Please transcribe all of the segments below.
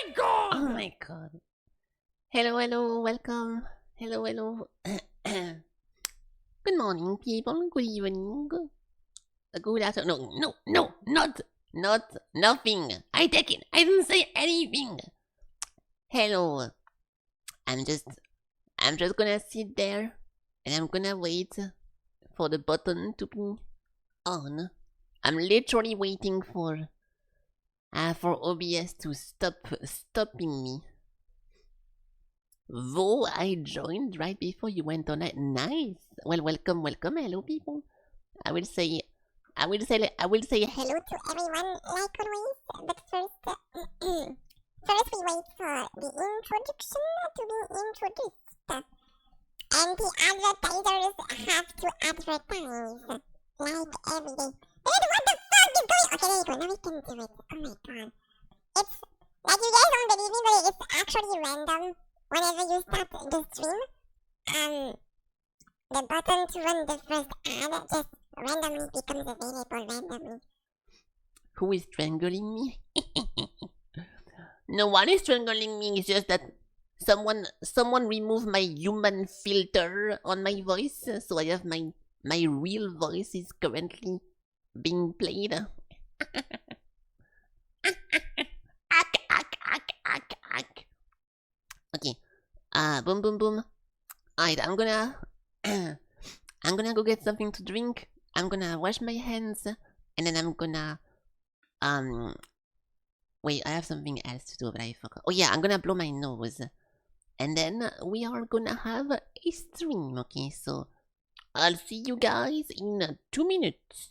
my god! Oh my god. Hello, hello, welcome. Hello, hello. Good morning, people. Good evening. Good afternoon. No, nothing. I take it. I didn't say anything. Hello. I'm just gonna sit there and I'm gonna wait for the button to be on. I'm literally waiting for OBS to stopping me. Though I joined right before you went on it. Nice. Well, welcome. Hello, people. I will say hello to everyone, like always. But first, first we wait for the introduction to be introduced, and the advertisers have to advertise like every day. Dude, what the fuck is going? Okay, there you go. Now we can do it. Oh my god. It's like you guys don't believe me, but it's actually random. Whenever you start the stream, the button to run the first ad just randomly becomes available randomly. Who is strangling me? No one is strangling me, it's just that someone removed my human filter on my voice, so I have my real voice is currently being played. Okay. Boom. Alright, I'm gonna go get something to drink. I'm gonna wash my hands, and then I'm gonna wait, I have something else to do, but I forgot. Oh yeah, I'm gonna blow my nose. And then we are gonna have a stream, okay? So I'll see you guys in 2 minutes.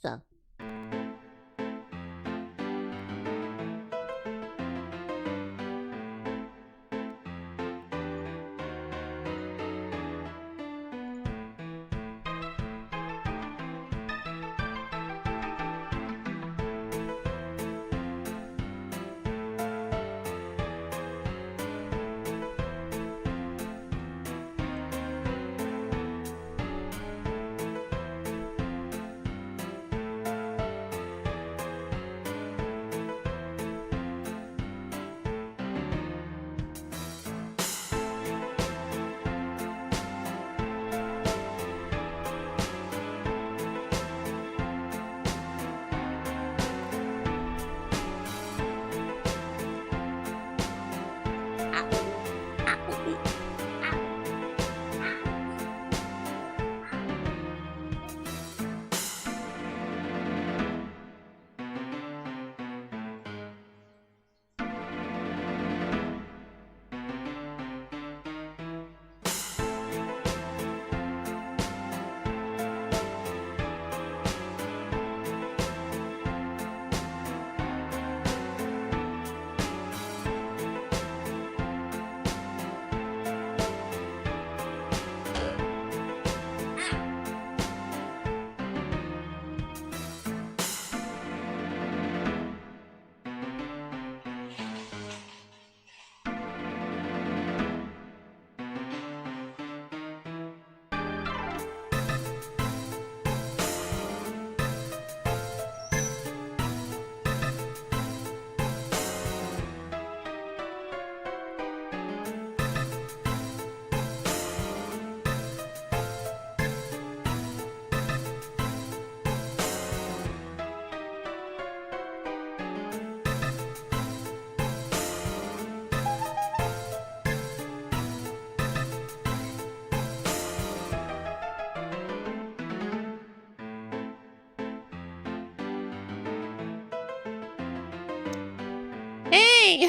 Hey!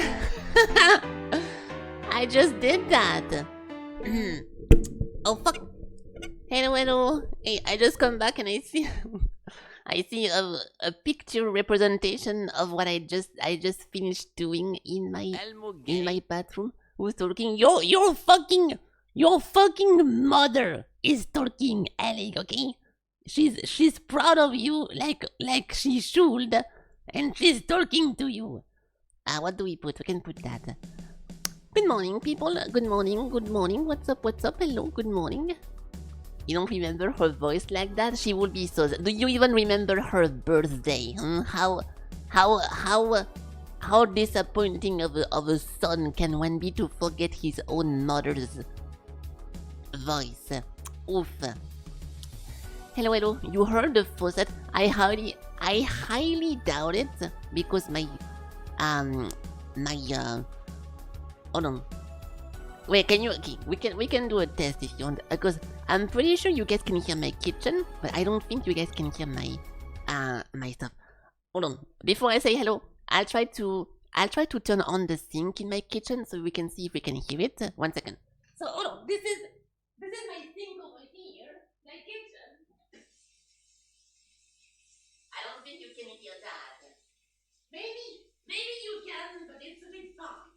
I just did that. Oh fuck. Hello. Hey, I just come back and I see a picture representation of what I just finished doing in my bathroom. Who's talking? Your fucking mother is talking, Alec, okay? She's proud of you like she should, and she's talking to you. What do we put? We can put that. Good morning, people. Good morning. What's up? Hello, good morning. You don't remember her voice like that? She would be so... Do you even remember her birthday? How How disappointing of a son can one be to forget his own mother's voice? Oof. Hello, hello. You heard the faucet? I highly doubt it because hold on. Wait, can you? Okay, we can do a test if you want because I'm pretty sure you guys can hear my kitchen, but I don't think you guys can hear my stuff. Hold on. Before I say hello, I'll try to turn on the sink in my kitchen so we can see if we can hear it. 1 second. So hold on. This is my sink over here, my kitchen. I don't think you can hear that. Maybe you can, but it's a bit far.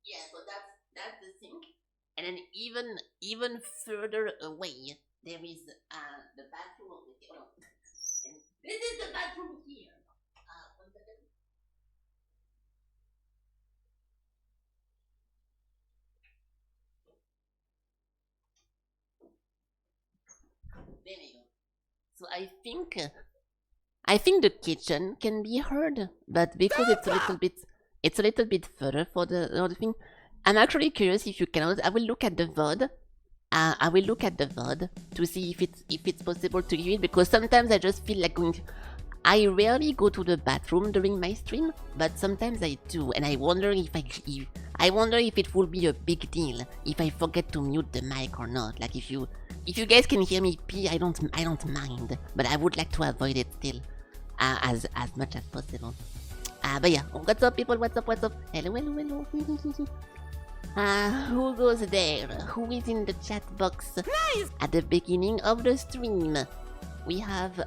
Yeah, so that's the sink, and then even further away there is the bathroom over here. Hold on. And this is the bathroom here. 1 second. There we go. So I think the kitchen can be heard, but because it's a little bit further for the other thing. I'm actually curious if you can. I will look at the VOD. I will look at the VOD to see if it's possible to hear it, because sometimes I just feel like going. I rarely go to the bathroom during my stream, but sometimes I do, and I wonder if it will be a big deal if I forget to mute the mic or not. Like if you guys can hear me pee, I don't mind, but I would like to avoid it still, as much as possible. But yeah, what's up, people? What's up? Hello. Who goes there? Who is in the chat box? Nice! At the beginning of the stream, we have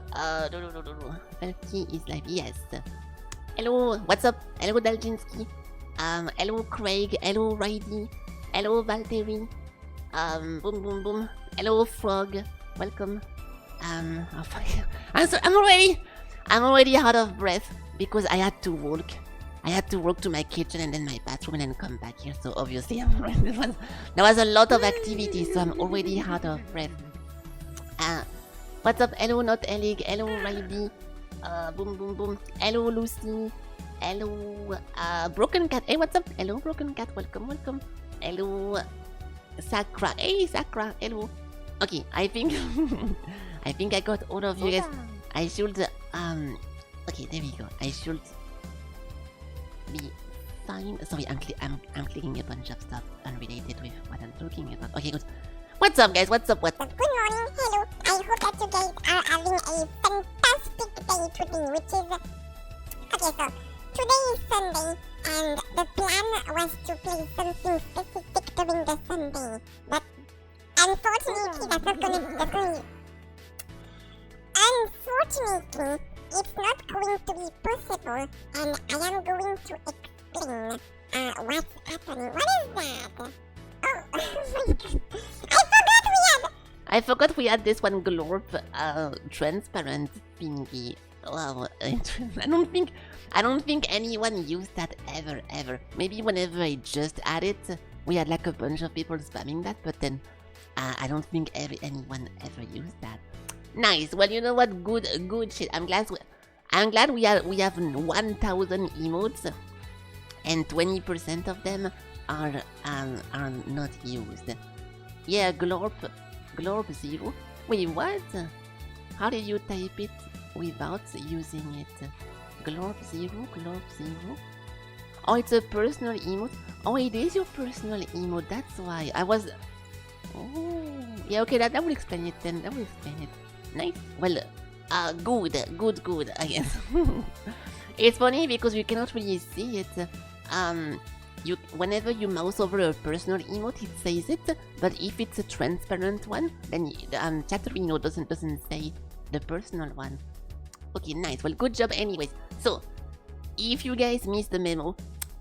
Felky is live. Yes. Hello. What's up? Hello, Daljinsky. Hello, Craig. Hello, Riley. Hello, Valtteri. Boom. Hello, Frog. Welcome. I'm already out of breath because I had to walk. To my kitchen and then my bathroom and then come back here. So obviously, there was a lot of activity, so I'm already out of breath. What's up? Hello, not Elig. Hello, Riley. Boom. Hello, Lucy. Hello, Broken Cat. Hey, what's up? Hello, Broken Cat. Welcome. Hello, Sakra. Hey, Sakra. Hello. Okay, I think I got all of you guys. I should okay, there we go. I should be fine. Sorry, I'm clicking a bunch of stuff unrelated with what I'm talking about. Okay, good. What's up, guys? What's up? Good morning. Hello. I hope that you guys are having a fantastic day today, which is okay. So today is Sunday, and the plan was to play something specific during the Sunday, but unfortunately, that's going. Unfortunately, it's not going to be possible, and I am going to explain what's happening. What is that? Oh my god. I forgot we had this one glorp transparent thingy. Wow. I don't think anyone used that ever. Maybe whenever I just added it, we had like a bunch of people spamming that, but then I don't think anyone ever used that. Nice. Well, you know what? Good shit. I'm glad we have 1,000 emotes, and 20% of them are not used. Yeah, glorp 0. Wait, what? How did you type it without using it? Glorp 0. Oh, it's a personal emote. Oh, it is your personal emote. That's why I was. Oh, yeah. Okay, that will explain it then. Nice. Well, good, I guess. It's funny because you cannot really see it. Whenever you mouse over a personal emote, it says it, but if it's a transparent one, then Chatterino doesn't say the personal one. Okay, nice. Well, good job anyways. So, if you guys missed the memo,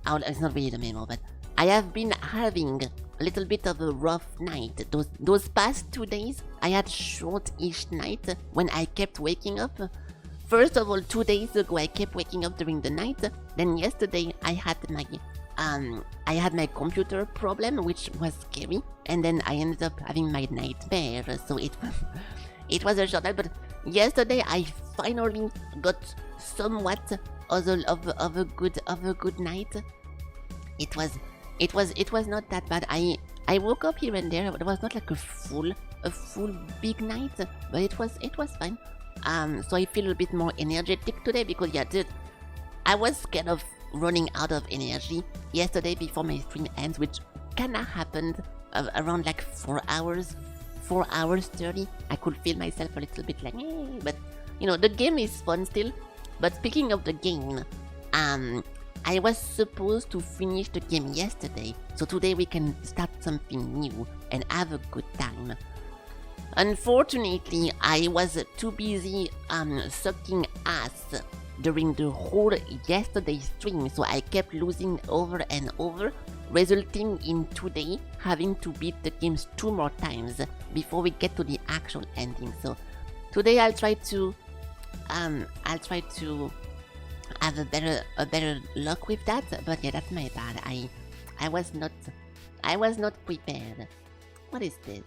it's not really the memo, but I have been having a little bit of a rough night. Those past 2 days, I had short-ish night when I kept waking up. First of all, 2 days ago, I kept waking up during the night. Then yesterday, I had my computer problem, which was scary, and then I ended up having my nightmare. So it was a short night, but yesterday I finally got somewhat of a good night. It was not that bad. I woke up here and there. It was not like a full big night, but it was fine. So I feel a bit more energetic today because I was kind of running out of energy yesterday before my stream ends, which kinda happened around like 4 hours 30. I could feel myself a little bit like, but you know, the game is fun still. But speaking of the game, I was supposed to finish the game yesterday, so today we can start something new and have a good time. Unfortunately, I was too busy sucking ass during the whole yesterday stream, so I kept losing over and over, resulting in today having to beat the games 2 more times before we get to the actual ending. So today I'll try to have a better luck with that, but yeah, that's my bad. I was not prepared. What is this?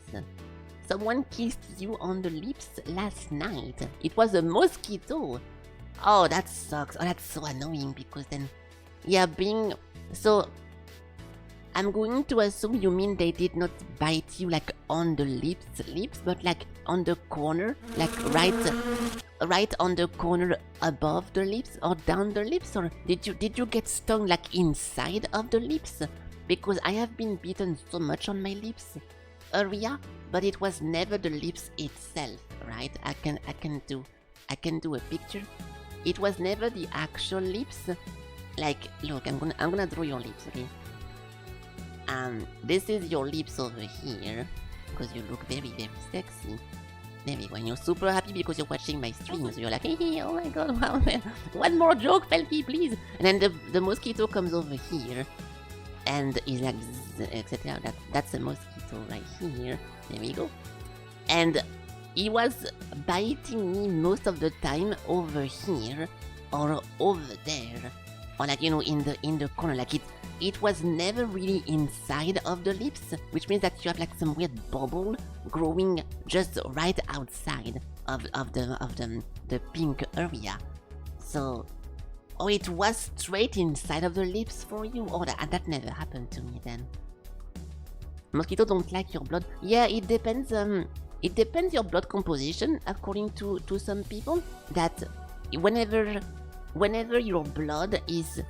Someone kissed you on the lips last night. It was a mosquito. Oh, that sucks. Oh, that's so annoying because then, yeah, so I'm going to assume you mean they did not bite you like on the lips, but like on the corner, like right on the corner above the lips or down the lips, or did you get stung like inside of the lips? Because I have been bitten so much on my lips area, but it was never the lips itself, right? I can do a picture. It was never the actual lips. Like, look, I'm gonna draw your lips, okay? This is your lips over here, because you look very, very sexy. There we go, and you're super happy because you're watching my stream, so you're like, hey, oh my god, wow, one more joke, Felky, please! And then the mosquito comes over here, and he's like, etc. That's a mosquito right here. There we go. And he was biting me most of the time over here, or over there, or like, you know, in the corner, like it was never really inside of the lips, which means that you have like some weird bubble growing just right outside of the pink area. So, oh, it was straight inside of the lips for you? Oh, that never happened to me then. Mosquito don't like your blood. Yeah, it depends your blood composition, according to some people, that whenever your blood is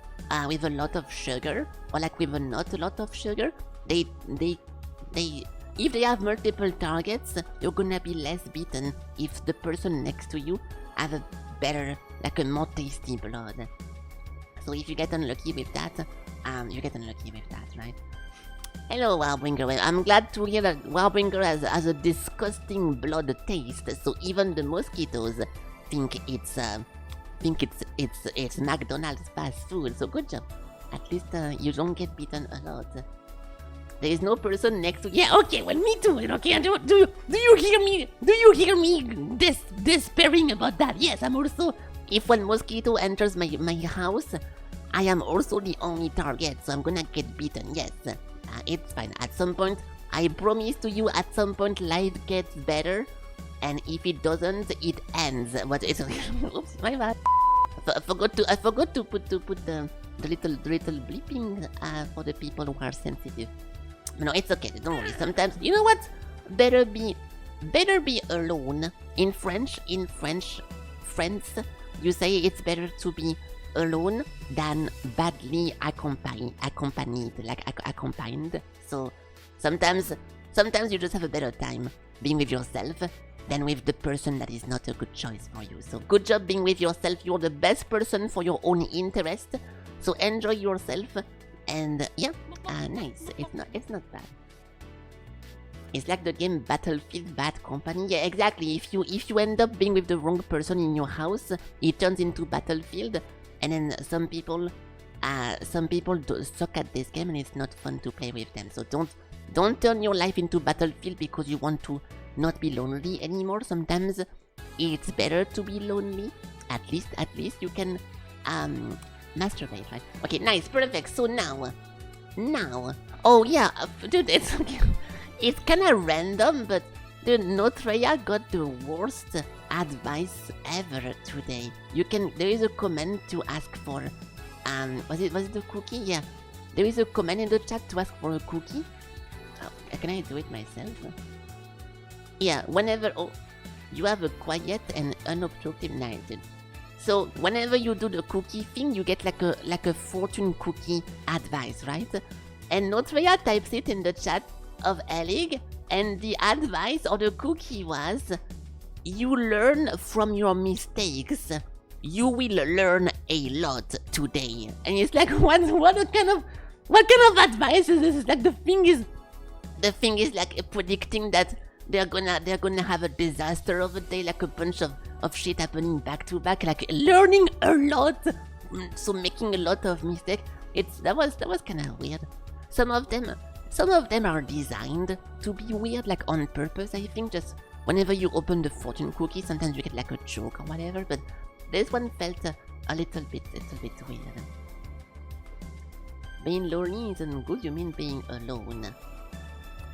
with a lot of sugar, or like with not a lot of sugar, they if they have multiple targets, you're gonna be less beaten if the person next to you have a better, like a more tasty blood. So if you get unlucky with that, you get unlucky with that, right? Hello, Reignbreaker. I'm glad to hear that Reignbreaker has a disgusting blood taste, so even the mosquitoes think it's McDonald's fast food, so good job. At least you don't get beaten a lot. There is no person next to... Yeah, okay, well, me too. Okay, do you hear me? Do you hear me despairing about that? Yes, I'm also... If one mosquito enters my house, I am also the only target, so I'm gonna get beaten, yes. It's fine. At some point, I promise to you, at some point, life gets better. And if it doesn't, it ends. But it's... Oops, my bad. I forgot to put the little bleeping for the people who are sensitive. No, it's okay. Don't worry. Sometimes, you know what? Better be alone. In French, friends, you say it's better to be alone than badly accompanied, like accompanied. So sometimes you just have a better time being with yourself than with the person that is not a good choice for you. So good job being with yourself. You're the best person for your own interest. So enjoy yourself, and yeah, nice. It's not bad. It's like the game Battlefield Bad Company. Yeah, exactly. If you end up being with the wrong person in your house, it turns into Battlefield, and then some people suck at this game, and it's not fun to play with them. So don't turn your life into Battlefield because you want to not be lonely anymore. Sometimes it's better to be lonely. At least you can masturbate, right? Okay, nice, perfect. So now, oh yeah, dude, it's kind of random, but Dude, Notreya got the worst advice ever today. There is a command to ask for, was it a cookie? Yeah. There is a command in the chat to ask for a cookie. Oh, can I do it myself? Yeah, whenever, you have a quiet and unobstructed night. So whenever you do the cookie thing, you get like a fortune cookie advice, right? And Notreya types it in the chat of Elig, and the advice or the cookie was, you learn from your mistakes. You will learn a lot today. And it's like, what kind of advice is this? It's like the thing is like predicting that they're gonna have a disaster of a day, like a bunch of shit happening back to back, like learning a lot, so making a lot of mistakes. That was kind of weird. Some of them are designed to be weird, like on purpose. I think just whenever you open the fortune cookie, sometimes you get like a joke or whatever. But this one felt a little bit weird. Being lonely isn't good. You mean being alone?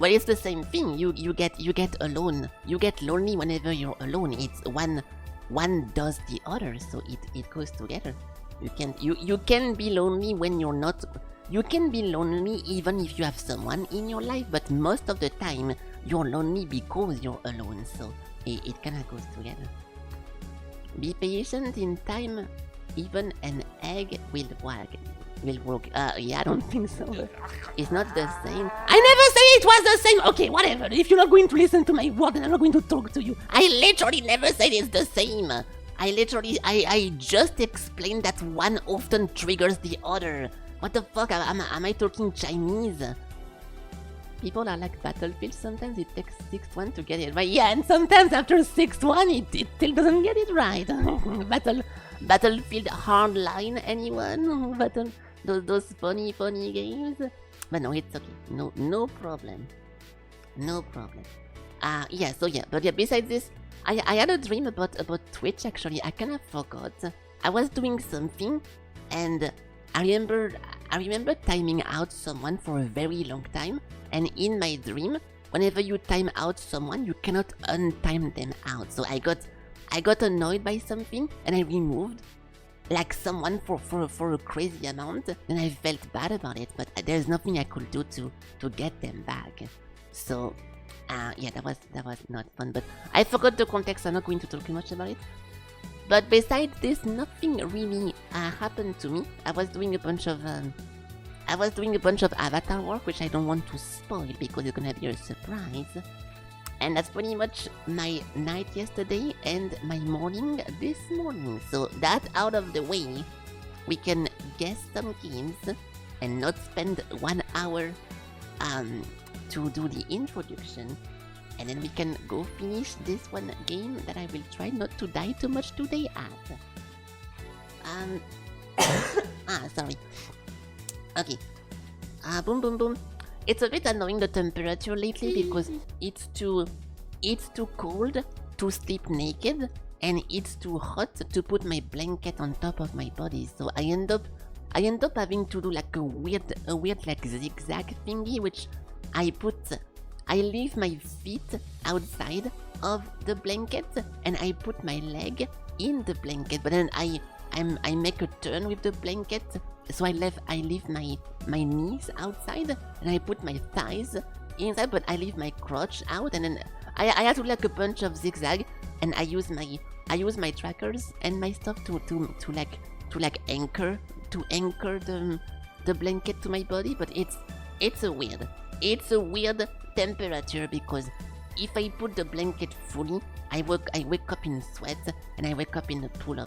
Well, it's the same thing. You get alone. You get lonely whenever you're alone. It's one does the other, so it goes together. You can be lonely when you're not. You can be lonely even if you have someone in your life, but most of the time you're lonely because you're alone. So it kind of goes together. Be patient in time. Even an egg will work. Yeah, I don't think so. But it's not the same. I never say it was the same. Okay, whatever. If you're not going to listen to my word, then I'm not going to talk to you. I literally never said it's the same. I just explained that one often triggers the other. What the fuck? Am I talking Chinese? People are like Battlefield. Sometimes it takes 6-1 to get it right. Yeah, and sometimes after 6-1, it still doesn't get it right. Battlefield Hardline, anyone? Those funny games. But no, it's okay. No problem. Besides this, I had a dream about Twitch. Actually, I kind of forgot. I was doing something, and I remember timing out someone for a very long time. And in my dream, whenever you time out someone, you cannot untime them out. So I got annoyed by something, and I removed like someone for a crazy amount. Then I felt bad about it, but there's nothing I could do to get them back. So yeah, that was not fun. But I forgot the context. I'm not going to talk too much about it. But besides this, nothing really happened to me. I was doing a bunch of avatar work, which I don't want to spoil because it's gonna be a surprise. And that's pretty much my night yesterday and my morning this morning. So that out of the way, we can guess some games and not spend 1 hour to do the introduction. And then we can go finish this one game that I will try not to die too much today at. Sorry. Okay. Boom. It's a bit annoying, the temperature lately, because it's too cold to sleep naked, and it's too hot to put my blanket on top of my body. So I end up having to do like a weird like zigzag thingy, which I leave my feet outside of the blanket and I put my leg in the blanket, but then I make a turn with the blanket, so I leave my knees outside and I put my thighs inside, but I leave my crotch out, and then I have to do like a bunch of zigzag, and I use my trackers and my stuff to anchor the blanket to my body. But it's a weird temperature, because if I put the blanket fully, I wake up in sweat and I wake up in a pool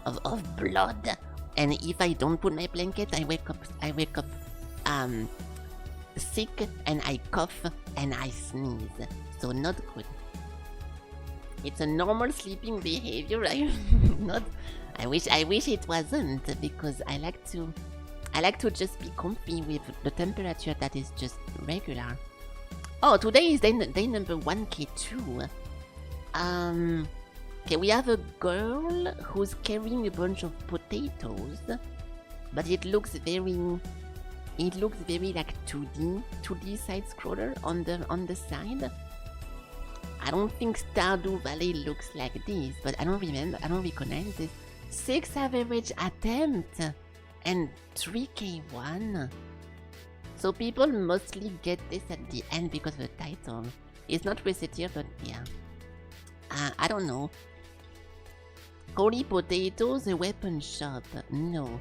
of blood. And if I don't put my blanket, I wake up sick, and I cough and I sneeze. So not good. It's a normal sleeping behavior. I wish it wasn't, because I like to just be comfy with the temperature that is just regular. Oh, today is day number 1K2. Okay, we have a girl who's carrying a bunch of potatoes, but it looks very like 2D side scroller on the side. I don't think Stardew Valley looks like this, but I don't recognize this. 6 average attempt and 3k1. So people mostly get this at the end because of the title. It's not listed here, but yeah. I don't know. Holy potatoes, a weapon shop. No.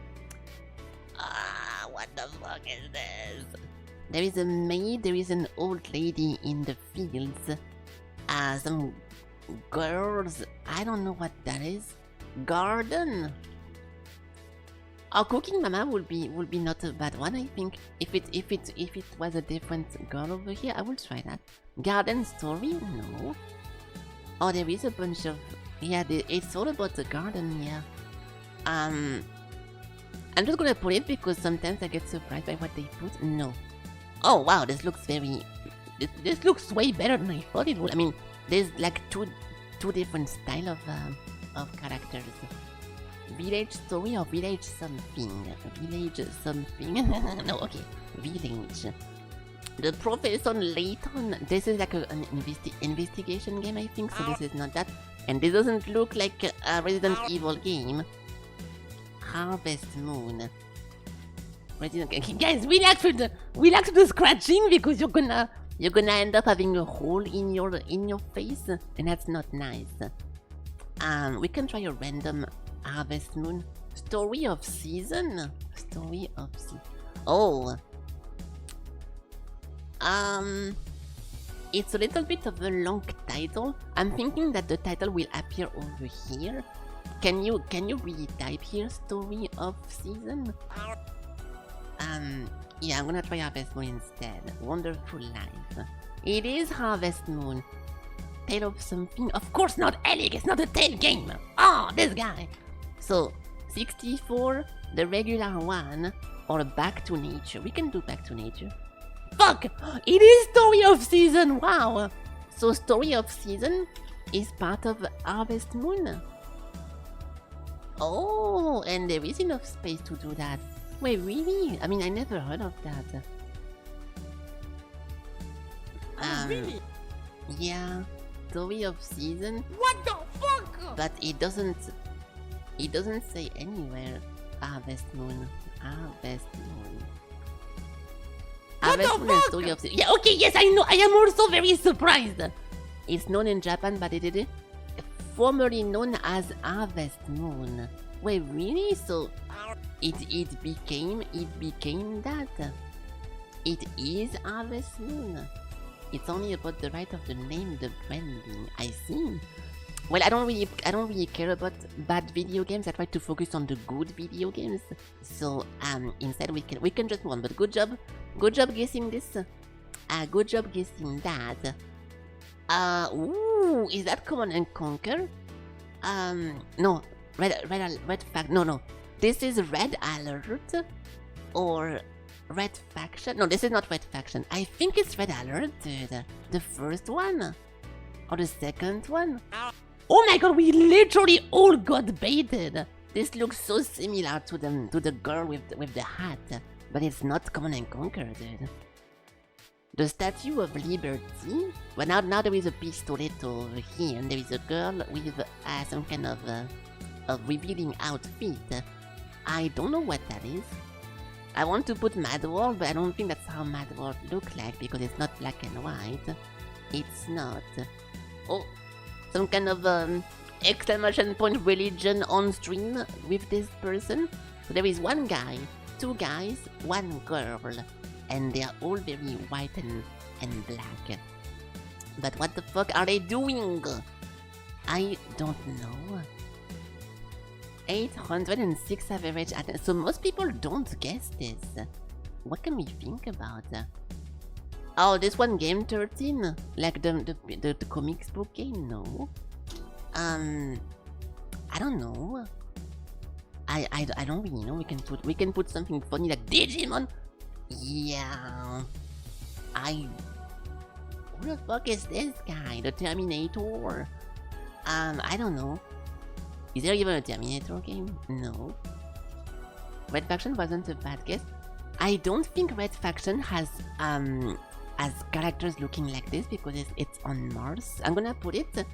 What the fuck is this? There is a maid, there is an old lady in the fields. Some girls. I don't know what that is. Garden. Cooking Mama would be not a bad one, I think. If it was a different girl over here, I would try that. Garden story? No. Oh, there is a bunch of it's all about the garden, yeah. I'm just gonna put it because sometimes I get surprised by what they put. No. Oh wow, this looks this looks way better than I thought it would. I mean, there's like two different style of characters. Village story or village something? Village something? No, okay. Village. The Professor Layton. This is like an investigation game, I think, so this is not that. And this doesn't look like a Resident Evil game. Harvest Moon. Guys, relax with the scratching because you're gonna end up having a hole in your face, and that's not nice. We can try a random Harvest Moon. Story of Season? Story of Season. Oh. It's a little bit of a long title. I'm thinking that the title will appear over here. Can you really type here Story of Season? Yeah, I'm gonna try Harvest Moon instead. Wonderful Life. It is Harvest Moon. Tale of something? Of course not Alec, it's not a Tale game! Oh, this guy! So, 64, the regular one, or Back to Nature. We can do Back to Nature. Fuck! It is Story of Season, wow! So Story of Season is part of Harvest Moon. Oh, and there is enough space to do that. Wait, really? I mean, I never heard of that. Really? Yeah, Story of Season. What the fuck? But it doesn't say anywhere. Harvest Moon. Harvest Moon. Harvest Moon and Story of Season. Yeah, okay, yes, I know. I am also very surprised. It's known in Japan, but it is formerly known as Harvest Moon. Wait, really? So it became that. It is Harvest Moon. It's only about the right of the name, the branding. I see. Well, I don't really care about bad video games. I try to focus on the good video games. So instead we can just move on. But good job guessing this. Good job guessing that. Ooh, is that Command and Conquer? No, Red Fact. No. This is Red Alert or Red Faction. No, this is not Red Faction. I think it's Red Alert, dude. The first one or the second one. Oh my god, we literally all got baited. This looks so similar to the girl with the hat, but it's not Command and Conquer, dude. The Statue of Liberty. Well, now there is a pistolet over here, and there is a girl with some kind of revealing outfit. I don't know what that is. I want to put Mad World, but I don't think that's how Mad World look like because it's not black and white. It's not. Oh, some kind of exclamation point religion on stream with this person. So there is one guy, two guys, one girl, and they are all very white and black. But what the fuck are they doing? I don't know. 806 average attendance. So most people don't guess this. What can we think about? Oh, this one Game 13? Like the comics book game? No. I don't know. I don't really know. We can put something funny like Digimon. Yeah. Who the fuck is this guy? The Terminator? I don't know. Is there even a Terminator game? No. Red Faction wasn't a bad guess. I don't think Red Faction has as characters looking like this because it's on Mars. I'm gonna put it,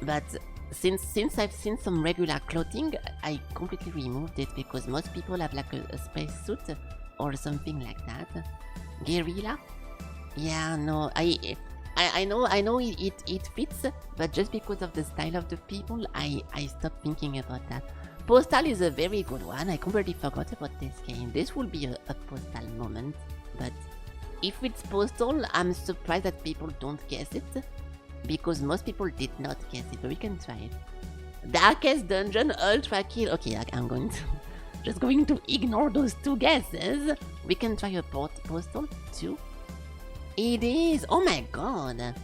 but since I've seen some regular clothing, I completely removed it because most people have like a spacesuit or something like that. Guerrilla? Yeah, no, I know it fits, but just because of the style of the people, I stopped thinking about that. Postal is a very good one. I completely forgot about this game. This will be a Postal moment, but if it's Postal, I'm surprised that people don't guess it, because most people did not guess it, but we can try it. Darkest Dungeon, Ultra Kill. Okay, I'm going to just going to ignore those two guesses. We can try a Postal too. It is. Oh my god.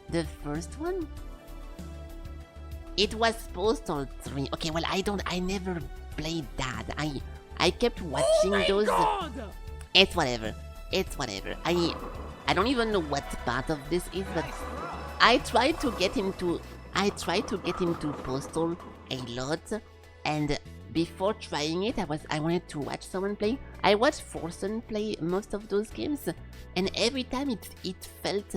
The first one? It was Postal 3. Okay, well I never played that. I kept watching those. God! It's whatever. I don't even know what part of this is, but I tried to get into Postal a lot, and before trying it, I wanted to watch someone play. I watched Forsen play most of those games, and every time it felt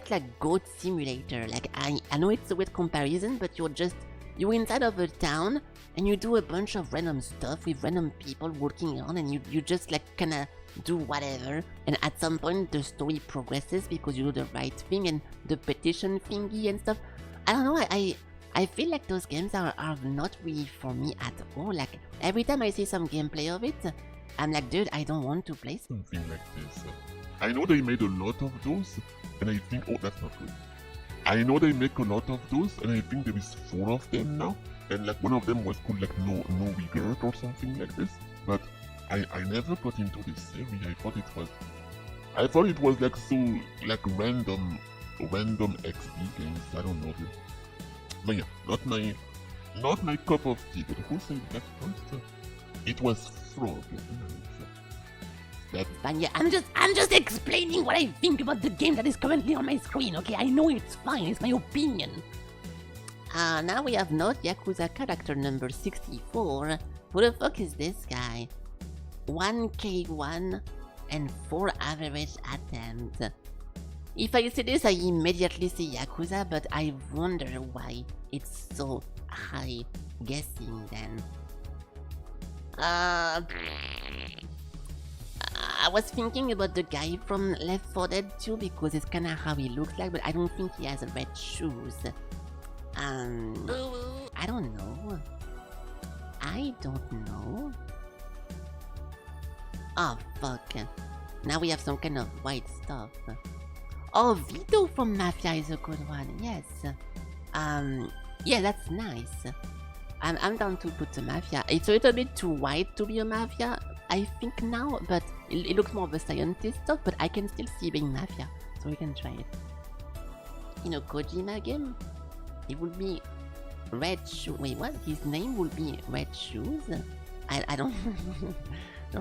like Goat Simulator. Like I know it's a weird comparison, but you're inside of a town and you do a bunch of random stuff with random people walking around, and you just like kinda do whatever, and at some point the story progresses because you do the right thing and the petition thingy and stuff. I don't know, I feel like those games are not really for me at all. Like every time I see some gameplay of it, I'm like, dude, I don't want to play something like this. I know they made a lot of those, and I think, oh, that's not good. I know they make a lot of those, and I think there is 4 of them now, and like one of them was called like No Regret or something like this. But I never got into this series. I thought it was like so like random XP games. I don't know. But yeah, not my cup of tea. But who said that first? It was Frog. That fine. Yeah, I'm just explaining what I think about the game that is currently on my screen. Okay, I know it's fine. It's my opinion. Now we have Not Yakuza character number 64. Who the fuck is this guy? 1K1 and 4 average attempts. If I see this, I immediately see Yakuza, but I wonder why it's so high guessing then. I was thinking about the guy from Left 4 Dead 2 because it's kinda how he looks like, but I don't think he has red shoes. I don't know. Oh fuck. Now we have some kind of white stuff. Oh, Vito from Mafia is a good one, yes. Yeah, that's nice. I'm down to put the Mafia. It's a little bit too white to be a Mafia, I think now, but it looks more of a scientist stuff, but I can still see being Mafia, so we can try it. In a Kojima game, it would be Red Shoes. Wait, what? His name would be Red Shoes? I don't...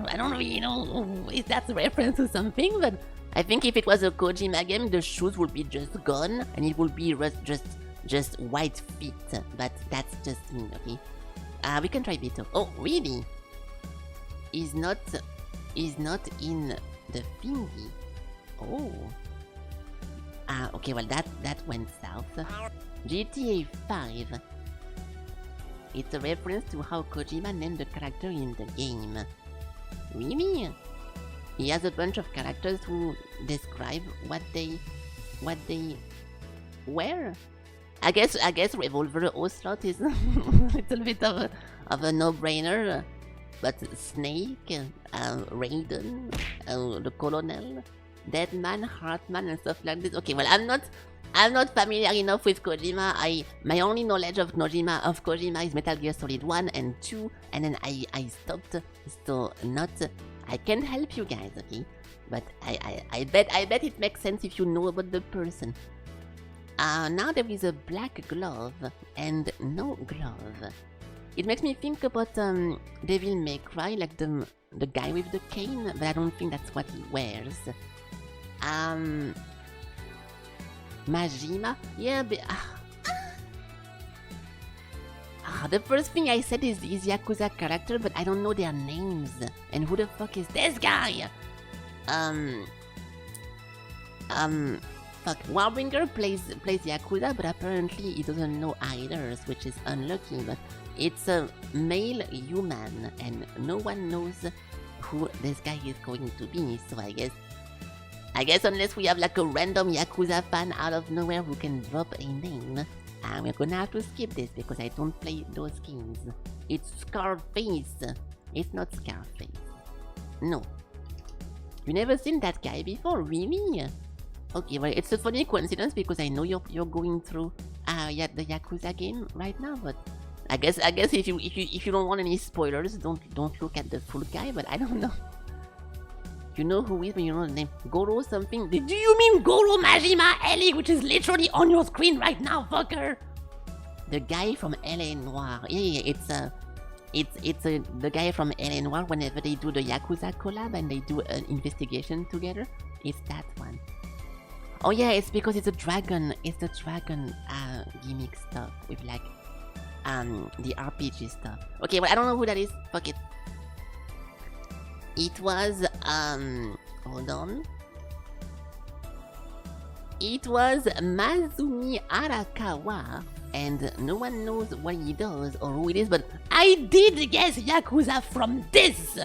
I don't really know if that's a reference to something, but I think if it was a Kojima game, the shoes would be just gone, and it would be just white feet, but that's just me, okay? We can try Vito. Oh, really? Is not in the thingy. Oh. Okay, well that went south. GTA 5. It's a reference to how Kojima named the character in the game. Really? He has a bunch of characters who describe what they wear. I guess Revolver Ocelot is a little bit of a no-brainer, but Snake, Raiden, the Colonel, Deadman, Heartman, and stuff like this. Okay, well I'm not familiar enough with Kojima. My only knowledge of Kojima is Metal Gear Solid 1 and 2, and then I stopped. So I can help you guys, okay? But I bet it makes sense if you know about the person. Now there is a black glove and no glove. It makes me think about Devil May Cry, like the guy with the cane, but I don't think that's what he wears. Majima? Yeah, but... the first thing I said is Yakuza character, but I don't know their names. And who the fuck is this guy? Fuck. Reignbreaker plays Yakuza, but apparently he doesn't know either, which is unlucky. But it's a male human, and no one knows who this guy is going to be. So I guess unless we have like a random Yakuza fan out of nowhere who can drop a name, we're gonna have to skip this because I don't play those games. It's Scarface. It's not Scarface. No. You never seen that guy before, really? Okay, well, it's a funny coincidence because I know you're going through the Yakuza game right now, but I guess if you don't want any spoilers, don't look at the full guy. But I don't know. You know who is, but you know the name. Goro something. Do you mean Goro Majima Ellie, which is literally on your screen right now, fucker? The guy from LA Noire. Yeah, it's the guy from LA Noire. Whenever they do the Yakuza collab and they do an investigation together, it's that one. Oh yeah, it's because it's a dragon. It's the dragon gimmick stuff with like the RPG stuff. Okay, well I don't know who that is. Fuck it. It was hold on. It was Mazumi Arakawa, and no one knows what he does or who it is, but I did guess Yakuza from this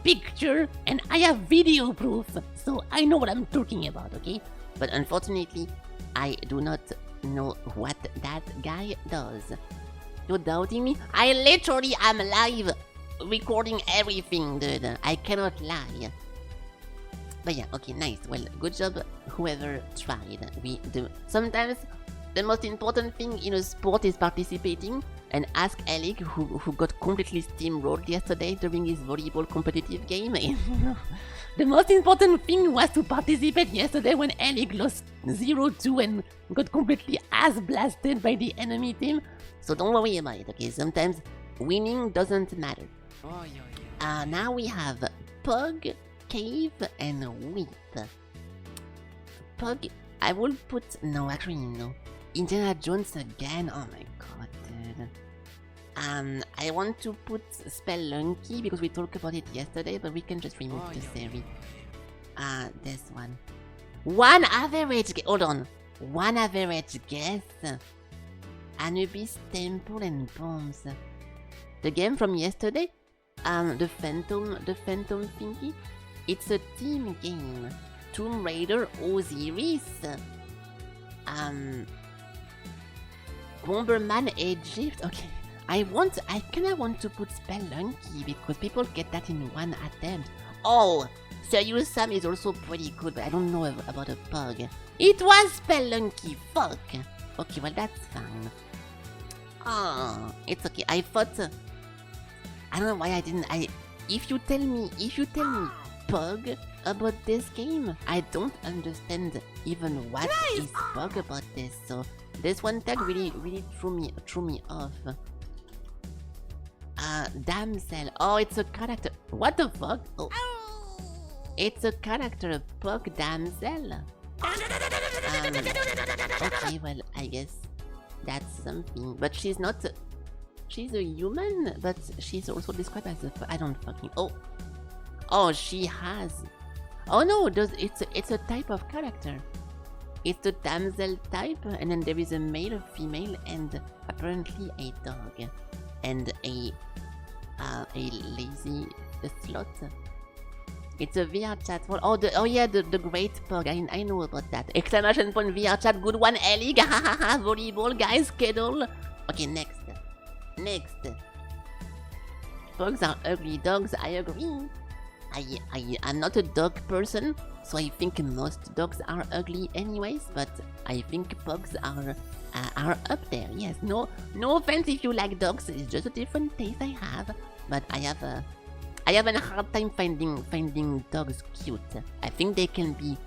picture, and I have video proof, so I know what I'm talking about, okay? But unfortunately, I do not know what that guy does. You're doubting me? I literally am live recording everything, dude. I cannot lie. But yeah, okay, nice. Well, good job, whoever tried. Sometimes the most important thing in a sport is participating. And ask Alec, who got completely steamrolled yesterday during his volleyball competitive game. The most important thing was to participate yesterday when Alec lost 0-2 and got completely ass blasted by the enemy team. So don't worry about it, okay? Sometimes winning doesn't matter. Now we have Pug, Cave, and Wheat. Pug, I will put... No, actually no. Indiana Jones again? Oh my god, dude. I want to put Spelunky because we talked about it yesterday, but we can just remove the series. This one. One average... Hold on. One average guess. Anubis, Temple, and Bombs. The game from yesterday? The Phantom thingy? It's a team game. Tomb Raider Osiris. Bomberman Egypt. Okay. I kinda want to put Spelunky because people get that in one attempt. Oh, Serious Sam is also pretty good, but I don't know about a Pug. It was Spelunky, fuck. Okay, well that's fine. Oh, it's okay. I thought I don't know why I didn't. If you tell me Pug about this game, I don't understand even what is Pug about this. So this one tag really threw me off. Damsel. Oh, it's a character. What the fuck? Oh. It's a character, Pug Damsel. Okay, well, I guess that's something. But she's not... She's a human, but she's also described as a... I don't fucking... Oh, she has... Oh no, it's a type of character. It's the damsel type, and then there is a male, a female, and apparently a dog. And a lazy slot. It's a VR chat. Oh yeah, the great Pug. I know about that. Exclamation point VR chat. Good one, Ellie. Volleyball, guys. Schedule. Okay, next. Pugs are ugly dogs. I agree. I'm not a dog person, so I think most dogs are ugly anyways. But I think pugs are up there. Yes. No offense if you like dogs. It's just a different taste I have. But I have a hard time finding dogs cute. I think they can be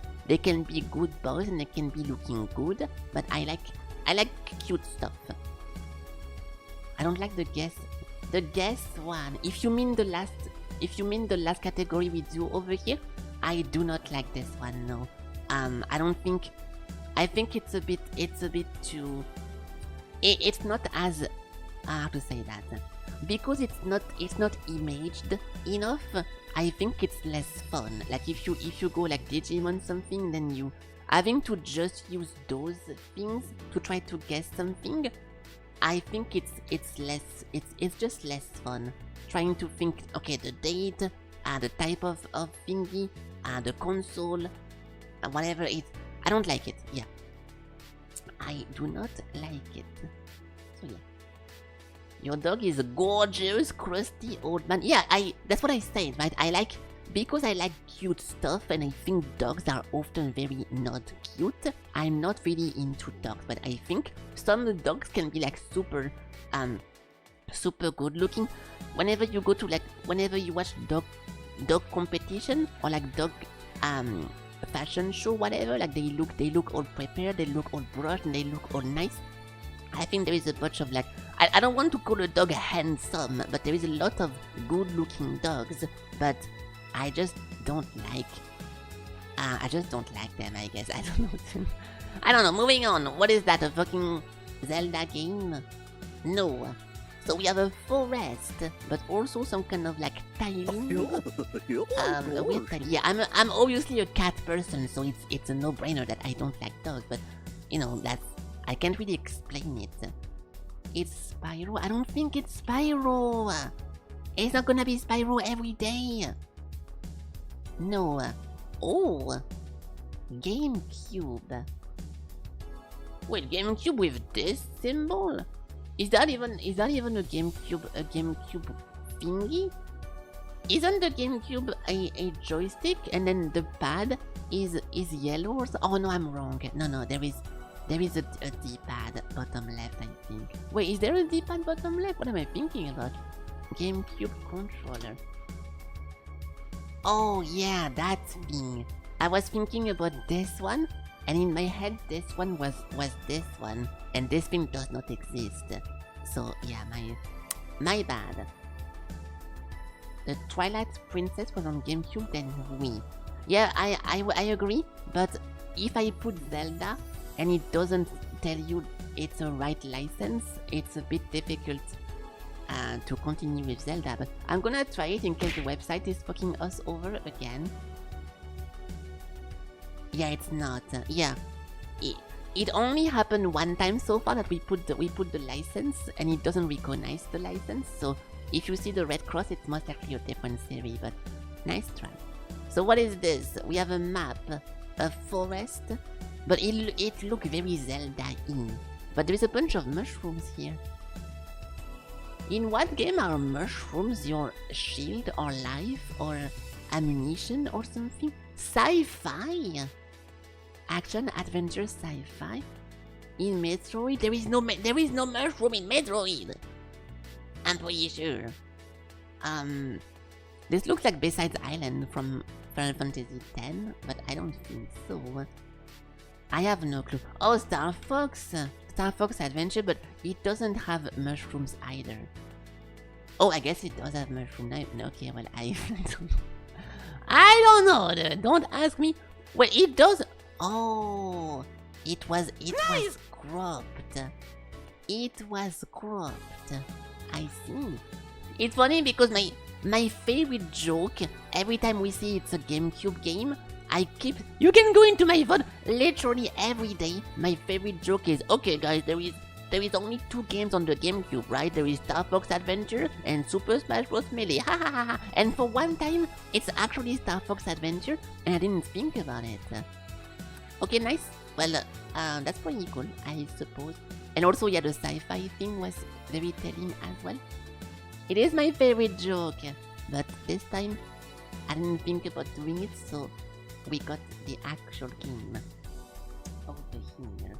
good boys and they can be looking good. But I like cute stuff. I don't like the guess one. If you mean the last category we do over here, I do not like this one. No. I think it's a bit too. It's not as how to say that. Because it's not imaged enough, I think it's less fun. Like if you go like Digimon something, then you having to just use those things to try to guess something, I think it's just less fun. Trying to think, okay, the date, the type of thingy, the console, whatever it. I don't like it. Yeah, I do not like it. So yeah. Your dog is a gorgeous, crusty old man. Yeah, that's what I said, right? Because I like cute stuff and I think dogs are often very not cute. I'm not really into dogs, but I think some dogs can be like super good looking. Whenever you watch dog competition or like dog fashion show, whatever, like they look all prepared, they look all brushed, and they look all nice. I think there is a bunch of like, I don't want to call a dog handsome, but there is a lot of good looking dogs, but I just don't like them, I guess. I don't know, moving on. What is that, a fucking Zelda game? No. So we have a forest, but also some kind of like tiling. Yeah, I'm obviously a cat person, so it's a no-brainer that I don't like dogs, but you know, I can't really explain it. It's Spyro? I don't think it's Spyro! It's not gonna be Spyro every day! No. Oh! GameCube. Wait, GameCube with this symbol? Is that even a GameCube thingy? Isn't the GameCube a joystick and then the pad is yellow or so? Oh no, I'm wrong. No, there is a D-pad bottom left, I think. Wait, is there a D-pad bottom left? What am I thinking about? GameCube controller. Oh yeah, that thing. I was thinking about this one, and in my head this one was this one, and this thing does not exist. So yeah, my bad. The Twilight Princess was on GameCube, then Wii. Yeah, I agree, but if I put Zelda and it doesn't tell you it's a right license, it's a bit difficult to continue with Zelda, but I'm gonna try it in case the website is fucking us over again. Yeah, it's not. Yeah, it only happened one time so far that we put the license and it doesn't recognize the license. So if you see the red cross, it's most likely a different series. But nice try. So what is this? We have a map, a forest, but it looks very Zelda-y. But there is a bunch of mushrooms here. In what game are mushrooms your shield or life or ammunition or something? Sci-fi? Action, adventure, sci-fi? In Metroid? There is no mushroom in Metroid! I'm pretty sure. This looks like Besides Island from Final Fantasy X, but I don't think so. I have no clue. Oh, Star Fox Adventure, but it doesn't have mushrooms either. Oh, I guess it does have mushrooms. Okay, well, I don't know. Don't ask me. Well, it does. Oh, it was cropped. It was cropped. I see. It's funny because my favorite joke every time we see it's a GameCube game, you can go into my VOD literally every day. My favorite joke is, okay guys, there is only 2 games on the GameCube, right? There is Star Fox Adventure and Super Smash Bros. Melee, ha ha ha ha. And for one time, it's actually Star Fox Adventure, and I didn't think about it. Okay, nice. Well, that's pretty cool, I suppose. And also, yeah, the sci-fi thing was very telling as well. It is my favorite joke, but this time, I didn't think about doing it, so we got the actual game over here.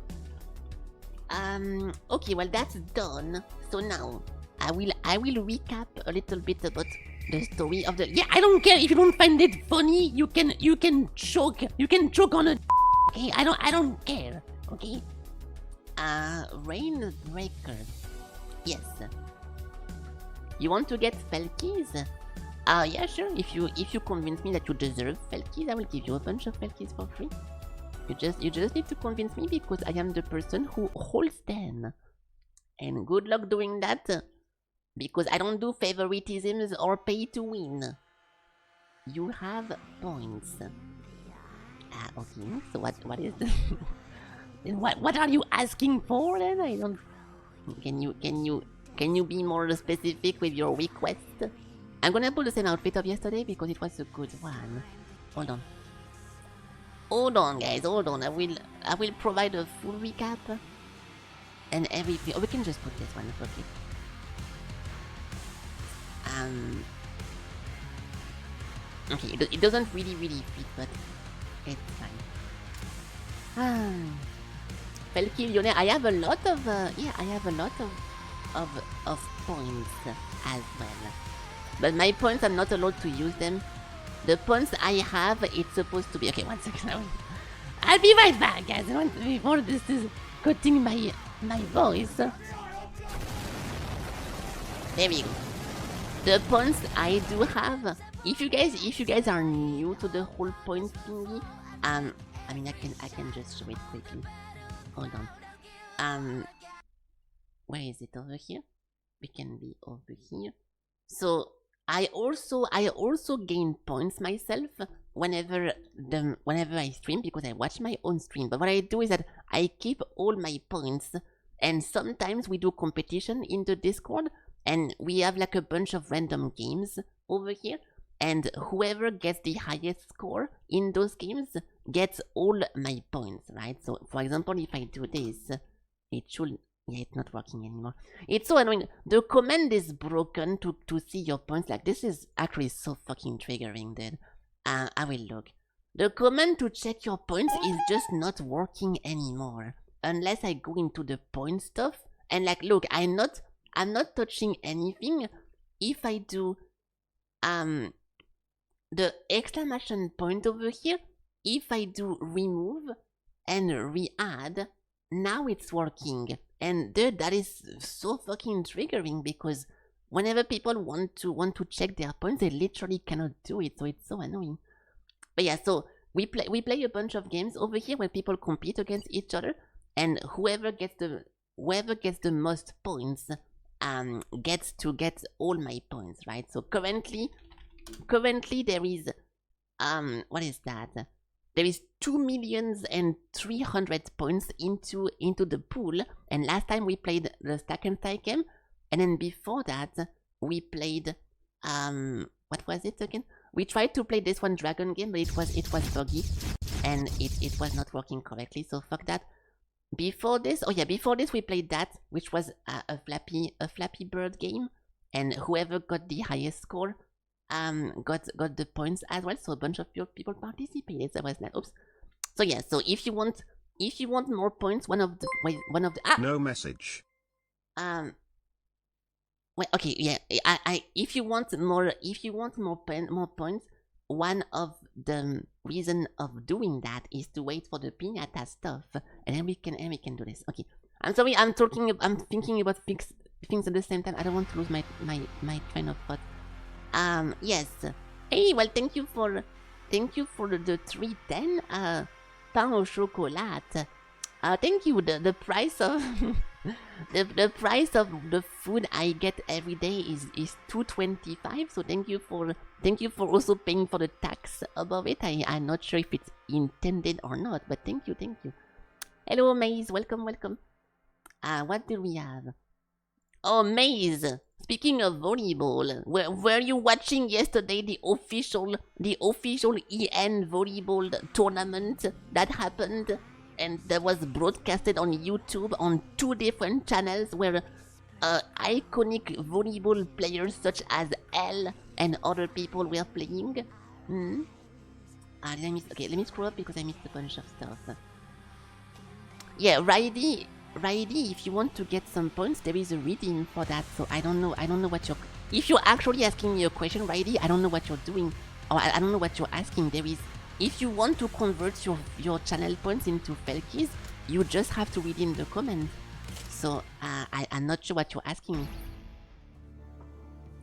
Okay, well that's done. So now I will recap a little bit about the story of the. Yeah, I don't care if you don't find it funny. You can choke. You can choke on a. Okay, I don't care. Okay. Reignbreaker. Yes. You want to get Felkies? Yeah, sure. If you convince me that you deserve Felkies, I will give you a bunch of Felkies for free. You just need to convince me because I am the person who holds them. And good luck doing that, because I don't do favoritisms or pay to win. You have points. Okay, so what is this? what are you asking for then? I don't... Can you be more specific with your request? I'm gonna pull the same outfit of yesterday because it was a good one. Hold on. Hold on, guys, hold on. I will provide a full recap and everything. Oh, we can just put this one, okay. Okay, it doesn't really fit, but it's fine. Felky, I have a lot of I have a lot of points as well. But my points, I'm not allowed to use them. The points I have, it's supposed to be... Okay, 1 second. I'll be right back, guys. Before this is cutting my voice. There we go. The points I do have. If you guys are new to the whole point thingy, I mean, I can just show it quickly. Hold on. Where is it? Over here? We can be over here. So I also gain points myself whenever I stream because I watch my own stream. But what I do is that I keep all my points, and sometimes we do competition in the Discord, and we have like a bunch of random games over here, and whoever gets the highest score in those games gets all my points, right? So for example, if I do this, it should... Yeah, it's not working anymore. It's so annoying. The command is broken to see your points. Like, this is actually so fucking triggering, dude. I will look. The command to check your points is just not working anymore. Unless I go into the point stuff. And like, look, I'm not touching anything. If I do the exclamation point over here, if I do remove and re-add, now it's working. And dude, that is so fucking triggering because whenever people want to check their points, they literally cannot do it. So it's so annoying. But yeah, so we play a bunch of games over here where people compete against each other, and whoever gets the most points gets to get all my points, right? So currently there is what is that? There is 2,300,000 points into the pool, and last time we played the Stack and Stack game, and then before that we played what was it again? We tried to play this one dragon game, but it was buggy and it was not working correctly. So fuck that. Before this we played that, which was a Flappy Bird game, and whoever got the highest score got the points as well. So a bunch of people participated. That was not... Oops. So yeah, so if you want more points, one of the no message. Well, okay, yeah. If you want more points, one of the reason of doing that is to wait for the piñata stuff, and then we can do this. Okay. I'm sorry. I'm thinking about things at the same time. I don't want to lose my train of thought. Yes. Hey, well, thank you for the 310 pain au chocolat. Thank you. The price of the price of the food I get every day is $2.25. So thank you for also paying for the tax above it. I'm not sure if it's intended or not, but thank you. Hello, Maze. Welcome. What do we have? Oh, Maze. Speaking of volleyball, were you watching yesterday the official EN volleyball tournament that happened, and that was broadcasted on YouTube on 2 different channels where iconic volleyball players such as L and other people were playing? Let me scroll up because I missed a bunch of stuff. Yeah, Riley, if you want to get some points, there is a redeem for that. So I don't know what you're... If you're actually asking me a question, Riley, I don't know what you're doing. Or I don't know what you're asking. There is... If you want to convert your channel points into Felkies, you just have to read in the comment. So I'm not sure what you're asking me.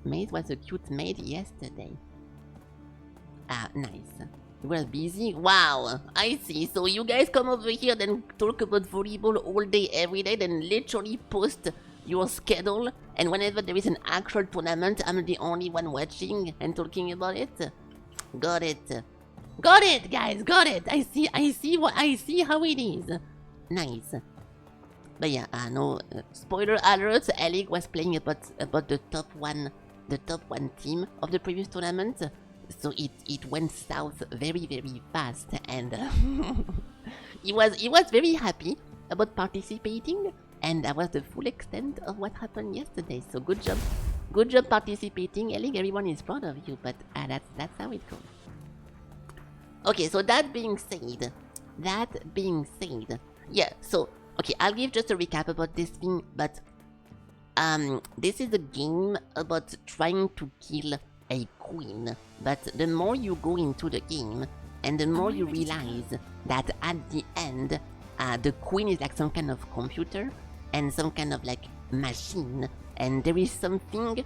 Maid was a cute maid yesterday. Nice. You were busy? Wow, I see. So you guys come over here, then talk about volleyball all day, every day, then literally post your schedule, and whenever there is an actual tournament, I'm the only one watching and talking about it? Got it. Got it, guys, got it. I see how it is. Nice. But yeah, no spoiler alert. Alec was playing about the top one team of the previous tournament, so it went south very fast, and he was very happy about participating, and that was the full extent of what happened yesterday. So good job participating, Alec. Everyone is proud of you, but that's how it goes. Okay, so that being said, yeah, so, okay, I'll give just a recap about this thing, but, this is a game about trying to kill a queen, but the more you go into the game, and the more you realize that at the end, the queen is like some kind of computer, and some kind of like machine, and there is something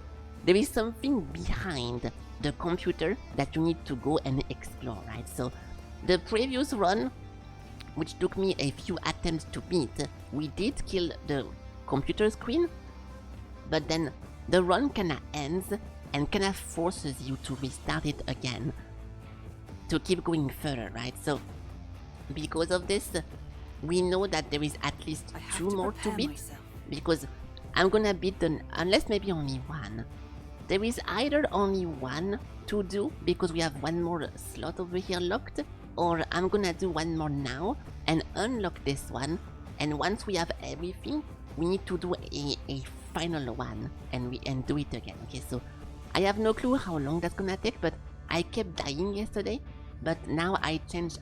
behind the computer that you need to go and explore, right? So the previous run, which took me a few attempts to beat, we did kill the computer screen, but then the run kinda ends and kinda forces you to restart it again to keep going further, right? So because of this, we know that there is at least 2 more to beat, because I'm gonna beat the, unless maybe only 1. There is either only 1 to do, because we have 1 more slot over here locked, or I'm gonna do 1 more now and unlock this one, and once we have everything, we need to do a final one and do it again. Okay, so I have no clue how long that's gonna take, but I kept dying yesterday, but now I changed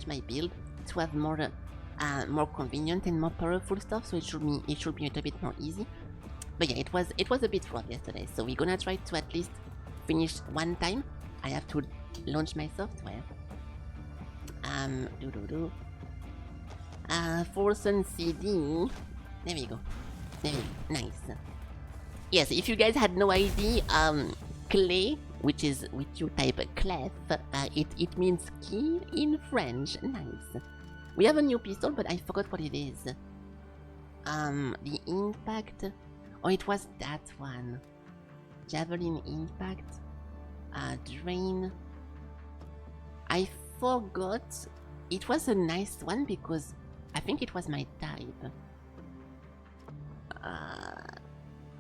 my build to have more convenient and more powerful stuff, so it should be a little bit more easy. But yeah, it was a bit rough yesterday, so we're gonna try to at least finish 1 time. I have to launch my software. Force and CD. There we go. Nice. Yes, if you guys had no idea, Clay, which you type clef, it means key in French. Nice. We have a new pistol, but I forgot what it is. The impact. Oh, it was that one. Javelin impact. Drain. I forgot. It was a nice one because I think it was my type.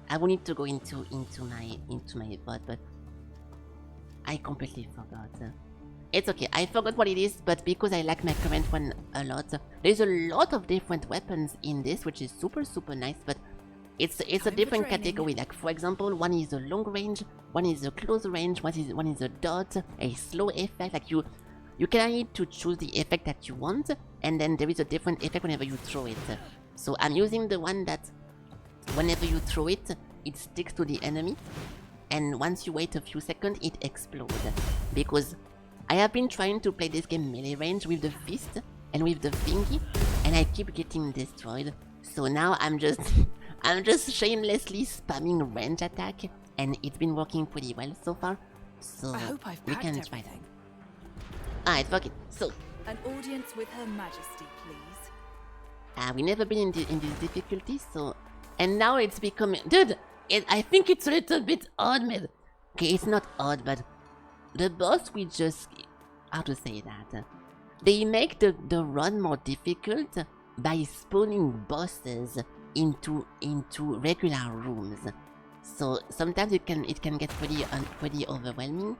I will need to go into my VOD, but I completely forgot. It's okay, I forgot what it is, but because I like my current one a lot, there's a lot of different weapons in this, which is super nice, but it's a different category. Like for example, one is a long range, one is a close range, one is a dot, a slow effect. Like you kind of need to choose the effect that you want, and then there is a different effect whenever you throw it. So I'm using the one that whenever you throw it, it sticks to the enemy, and once you wait a few seconds, it explodes. Because I have been trying to play this game melee range with the fist and with the thingy, and I keep getting destroyed. So now I'm just shamelessly spamming range attack, and it's been working pretty well so far. So we can try that. Alright, fuck it. So An audience with Her Majesty, please. we never been in this difficulty, so, and now it's becoming, dude. I think it's a little bit odd, man. Okay, it's not odd, but the boss, we just, how to say that? They make the run more difficult by spawning bosses into regular rooms. So sometimes it can get pretty overwhelming,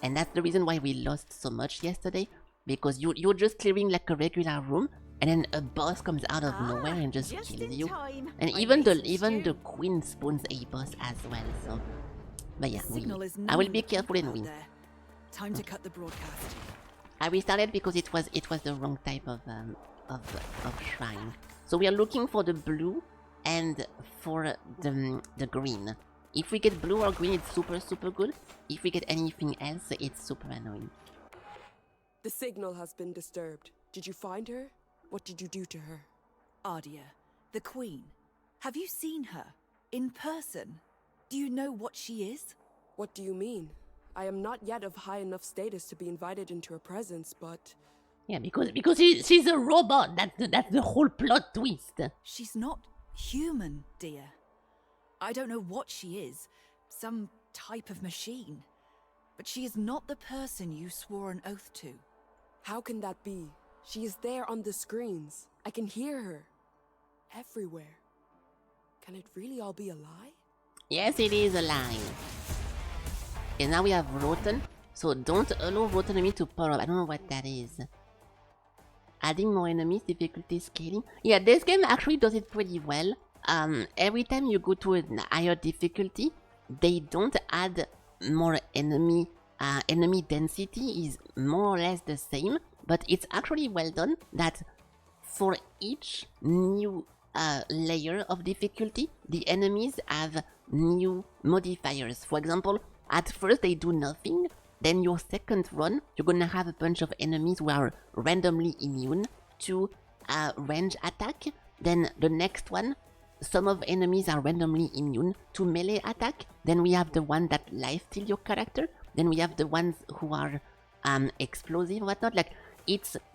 and that's the reason why we lost so much yesterday. Because you're just clearing like a regular room, and then a boss comes out of nowhere and just kills you. And even the queen spawns a boss as well. So, but yeah, I will be careful and win. Time to cut the broadcast. I restarted because it was the wrong type of shrine. So we are looking for the blue and for the green. If we get blue or green, it's super good. If we get anything else, it's super annoying. The signal has been disturbed. Did you find her? What did you do to her? Ardia, the Queen. Have you seen her? In person? Do you know what she is? What do you mean? I am not yet of high enough status to be invited into her presence, but... Yeah, because she's a robot. That's the whole plot twist. She's not human, dear. I don't know what she is. Some type of machine. But she is not the person you swore an oath to. How can that be? She is there on the screens. I can hear her. Everywhere. Can it really all be a lie? Yes, it is a lie. And now we have Rotten. So don't allow Rotten enemy to power up. I don't know what that is. Adding more enemies, difficulty scaling. Yeah, this game actually does it pretty well. Every time you go to a higher difficulty, they don't add more enemy. Enemy density is more or less the same, but it's actually well done that for each new layer of difficulty, the enemies have new modifiers. For example, at first they do nothing, then your second run, you're gonna have a bunch of enemies who are randomly immune to range attack. Then the next one, some of enemies are randomly immune to melee attack. Then we have the one that lifesteal your character. Then we have the ones who are explosive, whatnot. Like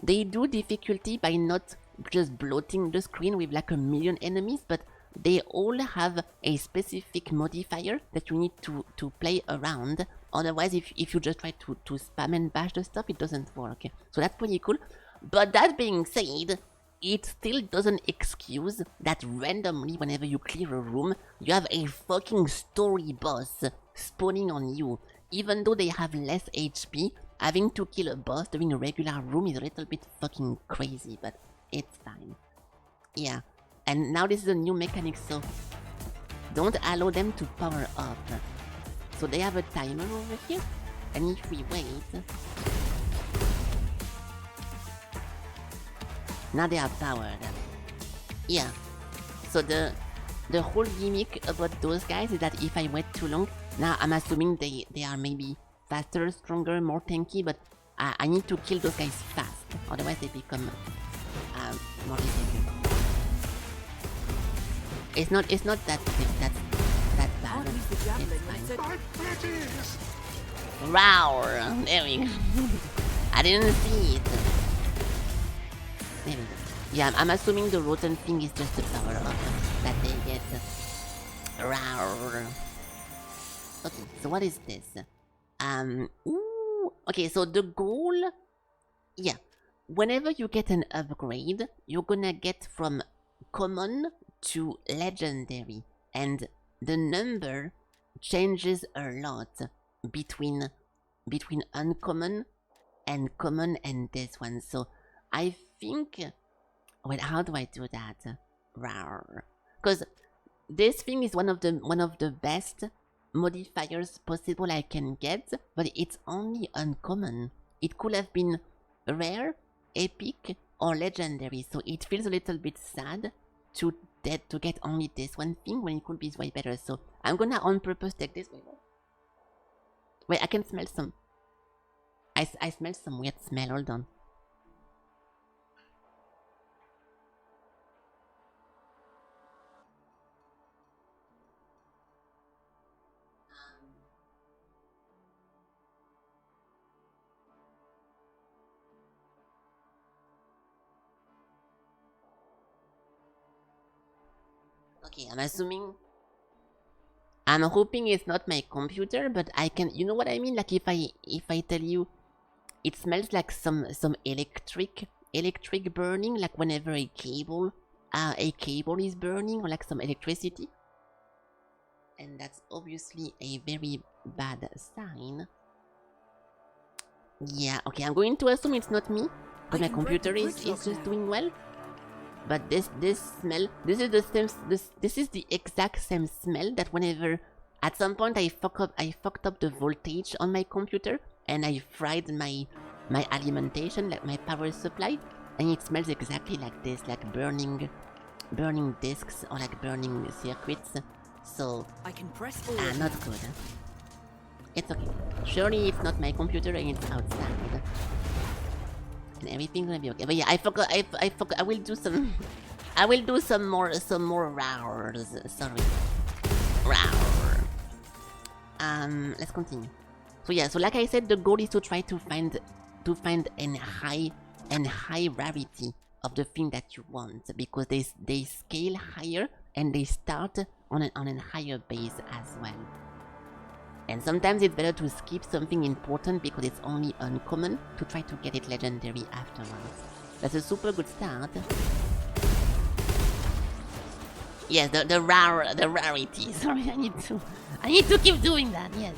they do difficulty by not just bloating the screen with like a million enemies, but they all have a specific modifier that you need to play around. Otherwise, if you just try to spam and bash the stuff, it doesn't work. So that's pretty cool. But that being said, it still doesn't excuse that randomly, whenever you clear a room, you have a fucking story boss spawning on you. Even though they have less HP, having to kill a boss during a regular room is a little bit fucking crazy, but it's fine. Yeah. And now this is a new mechanic, so don't allow them to power up. So they have a timer over here, and if we wait, now they are powered. Yeah. So the whole gimmick about those guys is that if I wait too long, now I'm assuming they are maybe faster, stronger, more tanky, but I need to kill those guys fast, otherwise they become more difficult. It's not that bad. It's fine. Roar! There we go. I didn't see it. There we go. Yeah, I'm assuming the rotten thing is just the power up that they get. Roar. Okay, so what is this? Okay, so the goal... Yeah. Whenever you get an upgrade, you're gonna get from common to legendary, and the number changes a lot between uncommon and common and this one. So I think, wait, how do I do that? Because this thing is one of the best modifiers possible I can get, but it's only uncommon. It could have been rare, epic, or legendary, so it feels a little bit sad to get only this one thing when it could be way better. So I'm gonna on purpose take this. Wait, I can smell some. I smell some weird smell. Hold on. Okay, I'm hoping it's not my computer, but I can, you know what I mean? Like if I tell you it smells like some electric burning, like whenever a cable is burning, or like some electricity. And that's obviously a very bad sign. Yeah, okay, I'm going to assume it's not me, because my computer is just doing well. But this smell, this is the exact same smell that whenever at some point I fucked up the voltage on my computer and I fried my alimentation, like my power supply, and it smells exactly like this, like burning discs or like burning circuits. So I can press forward. not good. It's okay. Surely it's not my computer and it's outside. And everything's gonna be okay. But yeah, I forgot. I will do some. I will do some more roars. Sorry. Roar. Let's continue. So yeah. So like I said, the goal is to try to find an high rarity of the thing that you want, because they scale higher and they start on a higher base as well. And sometimes it's better to skip something important because it's only uncommon to try to get it legendary afterwards. That's a super good start. Yes, the rarity. Sorry, I need to keep doing that. Yes.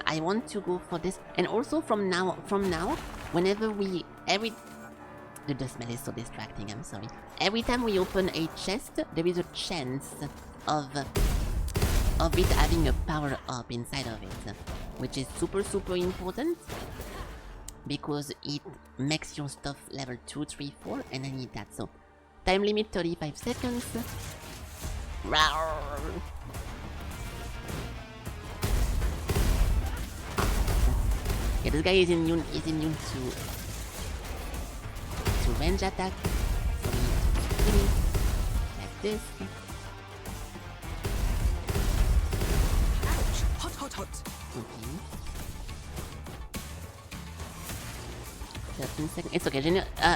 I want to go for this, and also from now, whenever the smell is so distracting. I'm sorry. Every time we open a chest, there is a chance of it having a power up inside of it, which is super important because it makes your stuff level 2, 3, 4, and I need that. So time limit 35 seconds. Rawr. Yeah, this guy is immune to range attack. So we need to like this. Ouch! Hot. Okay. 13 seconds. It's okay.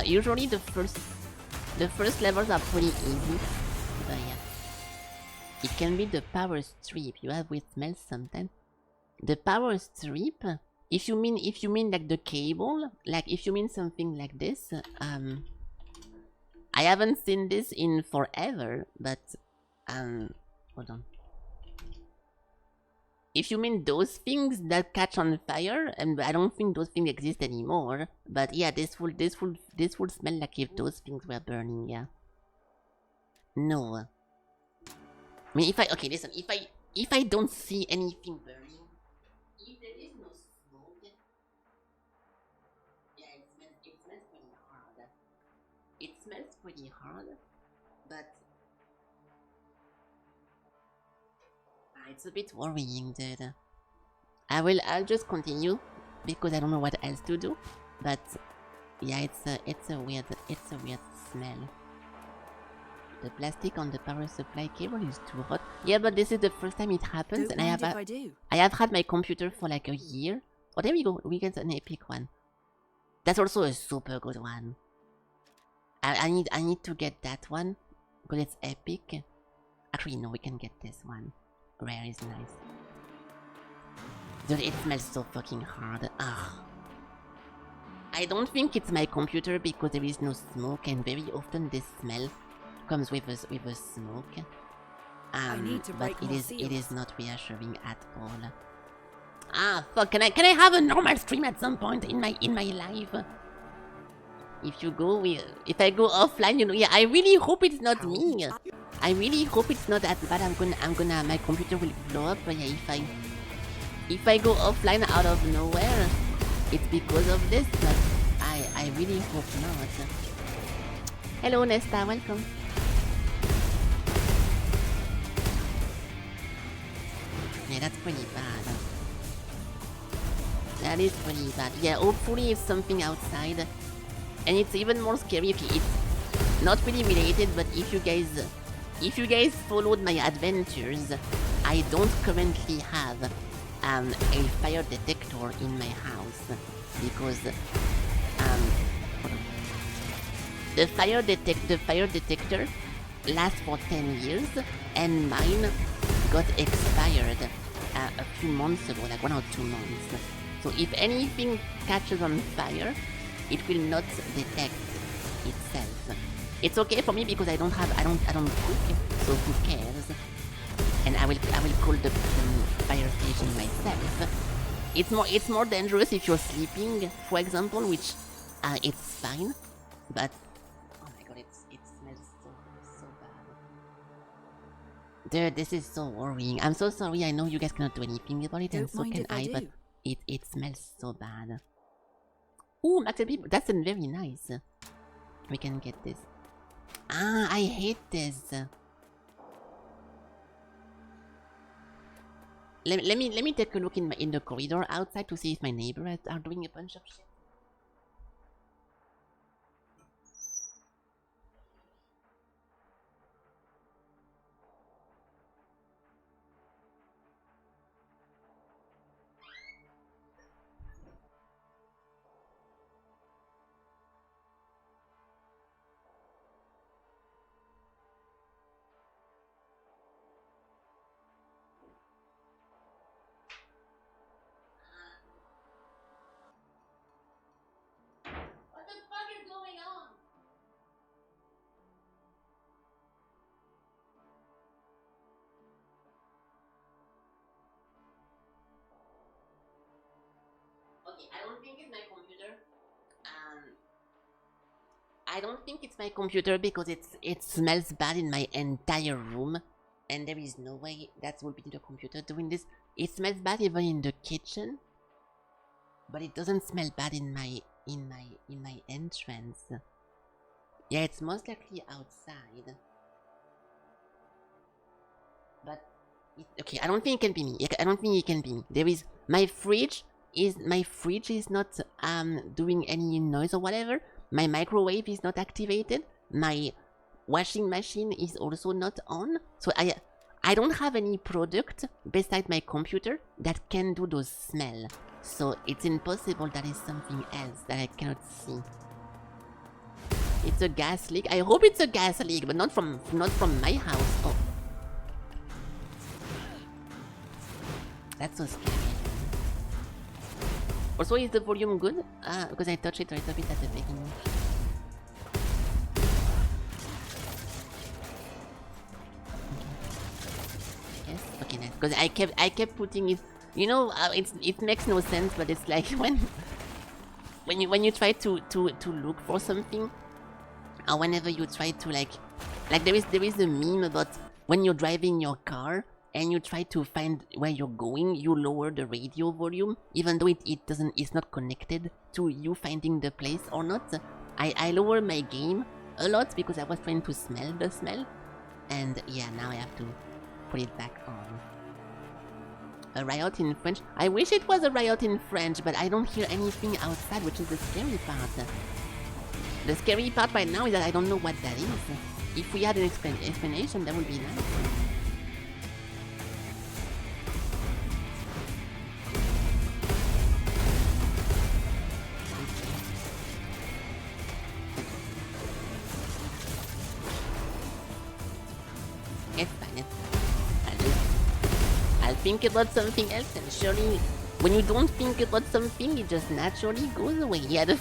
Usually the first levels are pretty easy. But yeah. It can be the power strip. You have with smells sometimes. The power strip. If you mean like the cable, like if you mean something like this, I haven't seen this in forever, but hold on. If you mean those things that catch on fire, and I don't think those things exist anymore, but yeah, this would smell like if those things were burning, yeah. No. I mean, listen, if I don't see anything burning, if there is no smoke, yeah, it smells pretty hard. It smells pretty hard, but it's a bit worrying, dude. I'll just continue because I don't know what else to do. But yeah, it's a weird smell. The plastic on the power supply cable is too hot. Yeah, but this is the first time it happens, Don't and mind if I do. I have had my computer for like a year. Oh, there we go. We get an epic one. That's also a super good one. I need to get that one because it's epic. Actually, no, we can get this one. Rare is nice. Dude, it smells so fucking hard. Ugh. I don't think it's my computer because there is no smoke, and very often this smell comes with a smoke. I need to but break more it is seals. not reassuring at all. Ah, fuck! Can I have a normal stream at some point in my life? If I go offline, you know, yeah, I really hope it's not me. I really hope it's not that bad. My computer will blow up. But yeah, if I go offline out of nowhere, it's because of this. But I really hope not. Hello, Nesta, welcome. Yeah, that's pretty bad. That is pretty bad. Yeah, hopefully it's something outside. And it's even more scary if it's not really related, but if you guys followed my adventures, I don't currently have a fire detector in my house because the fire detector lasts for 10 years and mine got expired a few months ago, like 1 or 2 months. So if anything catches on fire, it will not detect itself. It's okay for me because I don't cook, so who cares? And I will call the fire station myself. It's more dangerous if you're sleeping, for example, which it's fine, but oh my god, it smells so bad. Dude, this is so worrying. I'm so sorry. I know you guys cannot do anything about it, and Don't so mind can if I but do. it smells so bad. Ooh, Max and people, that's very nice. We can get this. Ah, I hate this. Let me take a look in the corridor outside to see if my neighbors are doing a bunch of shit. Okay, I don't think it's my computer. I don't think it's my computer because it smells bad in my entire room, and there is no way that will be the computer doing this. It smells bad even in the kitchen, but it doesn't smell bad in my entrance. Yeah, it's most likely outside. But okay, I don't think it can be me. I don't think it can be me. There is my fridge is not doing any noise or whatever. My microwave is not activated. My washing machine is also not on. So I don't have any product beside my computer that can do those smell. So it's impossible that is something else that I cannot see. It's a gas leak. I hope it's a gas leak, but not from my house. Oh. That's so scary. Also, is the volume good? Because I touched it a little bit at the beginning. Okay. Yes. Okay, nice. Because I kept putting it. You know, it makes no sense, but it's like when you try to look for something, or whenever you try to like there is a meme about when you're driving your car and you try to find where you're going, you lower the radio volume, even though it's not connected to you finding the place or not. I lower my game a lot because I was trying to smell the smell, and yeah, now I have to put it back on. A riot in French? I wish it was a riot in French, but I don't hear anything outside, which is the scary part. The scary part right now is that I don't know what that is. If we had an explanation, that would be nice. It's fine, it's fine. I'll think about something else, and surely when you don't think about something, it just naturally goes away. Yeah, the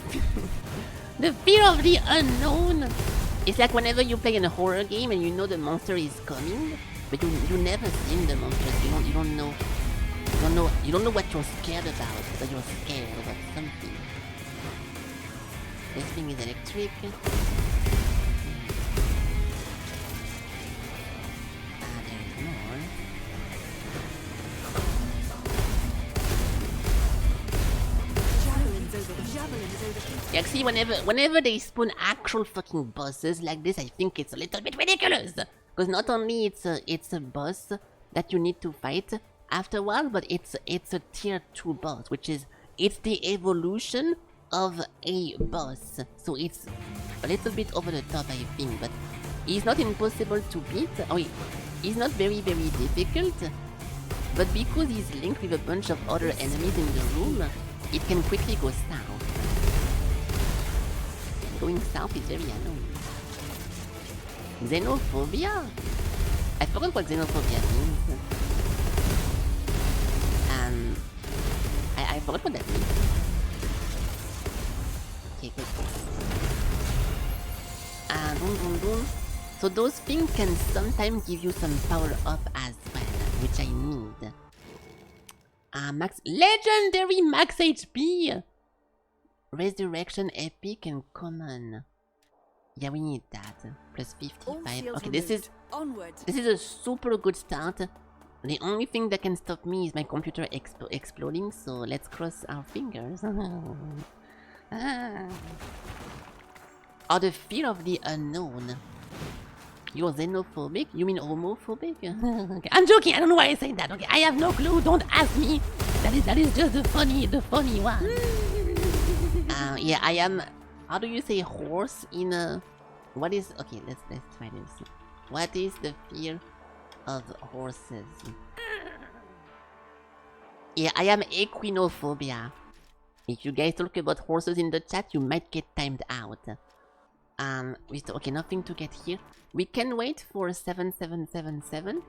fear of the unknown. It's like whenever you play in a horror game and you know the monster is coming, but you never seen the monsters. You don't know what you're scared about, but you're scared about something. This thing is electric. There is more. Yeah, see, whenever they spawn actual fucking bosses like this, I think it's a little bit ridiculous. Because not only it's a boss that you need to fight after a while, but it's a tier 2 boss, which is it's the evolution of a boss. So it's a little bit over the top, I think, but he's not impossible to beat. Oh, he's not very difficult, but because he's linked with a bunch of other enemies in the room, it can quickly go south. Going south is very annoying. Xenophobia? I forgot what xenophobia means. I forgot what that means. Okay, good. So those things can sometimes give you some power up as well, which I need. Max legendary max HP! Resurrection epic and common. Yeah, we need that. Plus 55. Okay, this is a super good start. The only thing that can stop me is my computer exploding, so let's cross our fingers. Or the fear of the unknown. You're xenophobic? You mean homophobic? Okay. I'm joking, I don't know why I say that. Okay, I have no clue, don't ask me. That is just the funny one. Yeah, I am. How do you say horse in a? What is? Okay, let's try this. What is the fear of horses? Yeah, I am equinophobia. If you guys talk about horses in the chat, you might get timed out. Okay, nothing to get here. We can wait for 7777.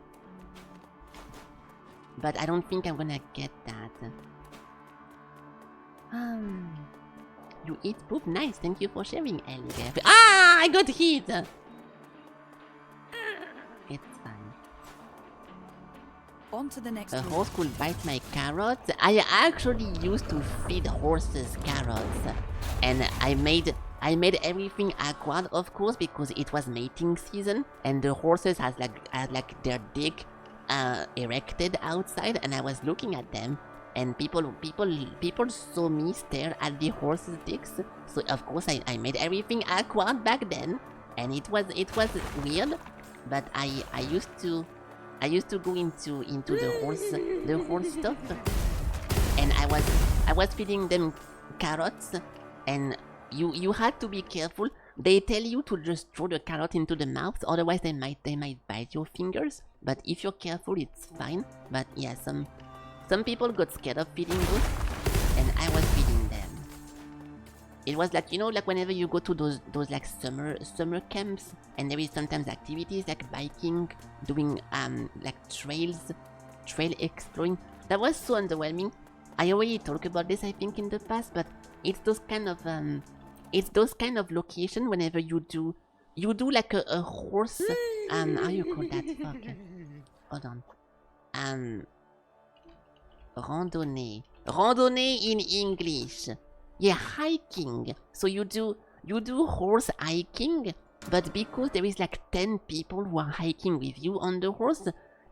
But I don't think I'm gonna get that. You eat poop? Nice, thank you for sharing, Ellie. Ah, I got hit! It's fine. On to the next A room. horse could bite my carrots. I actually used to feed horses carrots, and I made everything awkward, of course, because it was mating season, and the horses had like their dick erected outside, and I was looking at them, and people saw me stare at the horses' dicks. So of course I made everything awkward back then, and it was weird, but I used to go into the horse stuff, and I was feeding them carrots, and you had to be careful. They tell you to just throw the carrot into the mouth, otherwise they might bite your fingers. But if you're careful, it's fine. But yeah, some people got scared of feeding those, and I was feeding them. It was like, you know, like whenever you go to those like summer camps, and there is sometimes activities like biking, doing like trail exploring. That was so underwhelming. I already talked about this, I think, in the past, but it's those kind of location whenever you do like a horse how you call that? Fuck. Hold on. Randonnée in English. Yeah, hiking. So you do horse hiking, but because there is like 10 people who are hiking with you on the horse,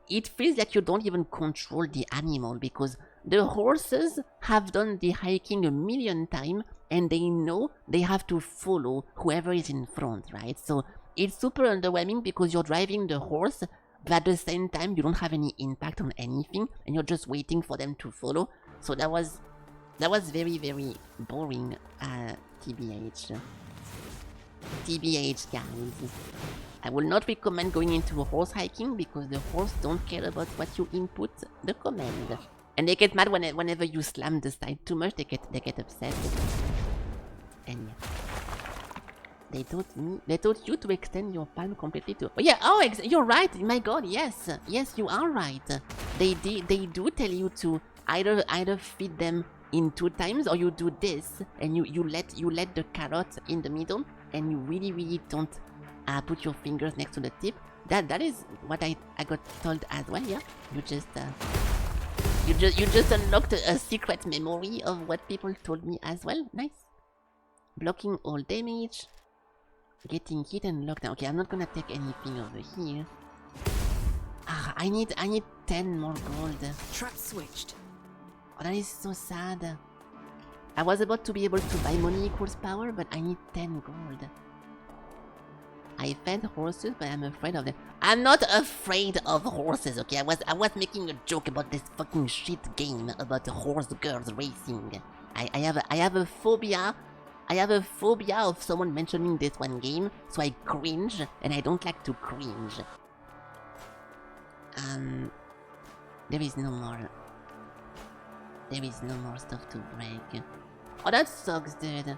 it feels like you don't even control the animal, because the horses have done the hiking a million times, and they know they have to follow whoever is in front, right? So it's super underwhelming because you're driving the horse, but at the same time you don't have any impact on anything, and you're just waiting for them to follow. So that was very, very boring, TBH. TBH, guys. I will not recommend going into horse hiking because the horse don't care about what you input the command. And they get mad whenever you slam the side too much, they get upset. And yeah. They taught you to extend your palm completely to... Oh yeah, you're right, my god, yes. Yes, you are right. They do tell you to either feed them in 2 times, or you do this, and you let the carrot in the middle, and you really don't put your fingers next to the tip. That is what I got told as well. Yeah, you just unlocked a secret memory of what people told me as well. Nice. Blocking all damage, getting hit and locked down. Okay, I'm not gonna take anything over here. I need 10 more gold. Trap switched. Oh, that is so sad. I was about to be able to buy money equals power, but I need 10 gold. I fed horses, but I'm afraid of them. I'm not afraid of horses, okay? I was making a joke about this fucking shit game about horse girls racing. I have a phobia. I have a phobia of someone mentioning this one game, so I cringe, and I don't like to cringe. There is no more stuff to break. Oh, that sucks, dude.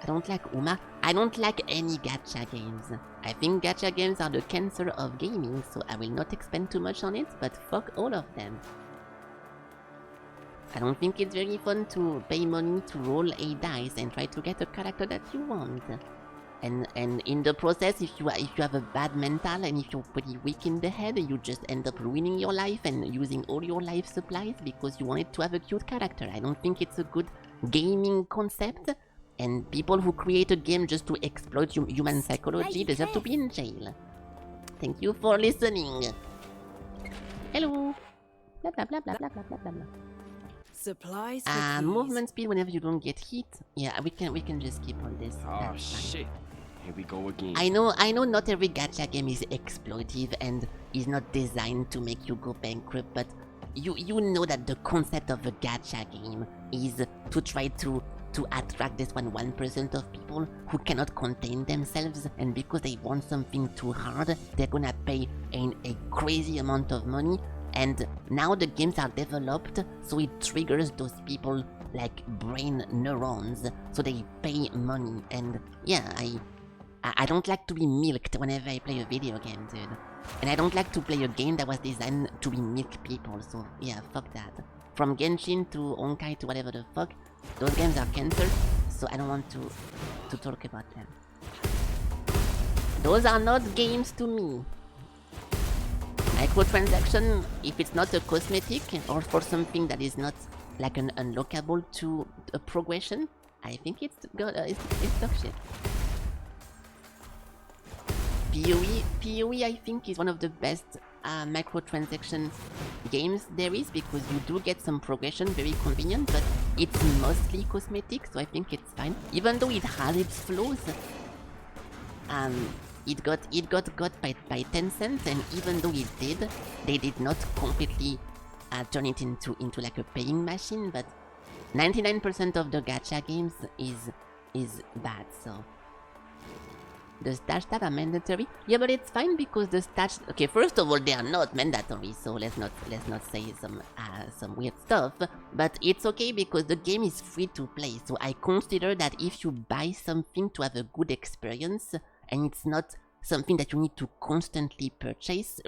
I don't like Uma. I don't like any gacha games. I think gacha games are the cancer of gaming, so I will not expend too much on it, but fuck all of them. I don't think it's very fun to pay money to roll a dice and try to get a character that you want. And in the process, if you have a bad mental and if you're pretty weak in the head, you just end up ruining your life and using all your life supplies because you wanted to have a cute character. I don't think it's a good gaming concept. And people who create a game just to exploit human psychology deserve to be in jail. Thank you for listening. Hello. Blah blah blah blah blah blah blah blah. Supplies for keys. Movement speed whenever you don't get hit. Yeah, we can just skip all this. Oh shit. Here we go again. I know not every gacha game is exploitive and is not designed to make you go bankrupt, but you know that the concept of a gacha game is to try to attract this 1% of people who cannot contain themselves, and because they want something too hard, they're gonna pay a crazy amount of money. And now the games are developed, so it triggers those people like brain neurons, so they pay money. And yeah, I don't like to be milked whenever I play a video game, dude. And I don't like to play a game that was designed to be milk people, so yeah, fuck that. From Genshin to Honkai to whatever the fuck, those games are cancelled, so I don't want to talk about them. Those are not games to me. Microtransaction, if it's not a cosmetic or for something that is not like an unlockable to a progression, I think it's dog shit. PoE I think is one of the best microtransaction games there is, because you do get some progression, very convenient, but it's mostly cosmetic, so I think it's fine. Even though it has its flaws, it got by Tencent, and even though it did, they did not completely turn it into like a paying machine. But 99% of the gacha games is bad, so. The stash tab are mandatory? Yeah, but it's fine because the stash... Okay, first of all, they are not mandatory, so let's not say some weird stuff. But it's okay because the game is free to play, so I consider that if you buy something to have a good experience, and it's not something that you need to constantly purchase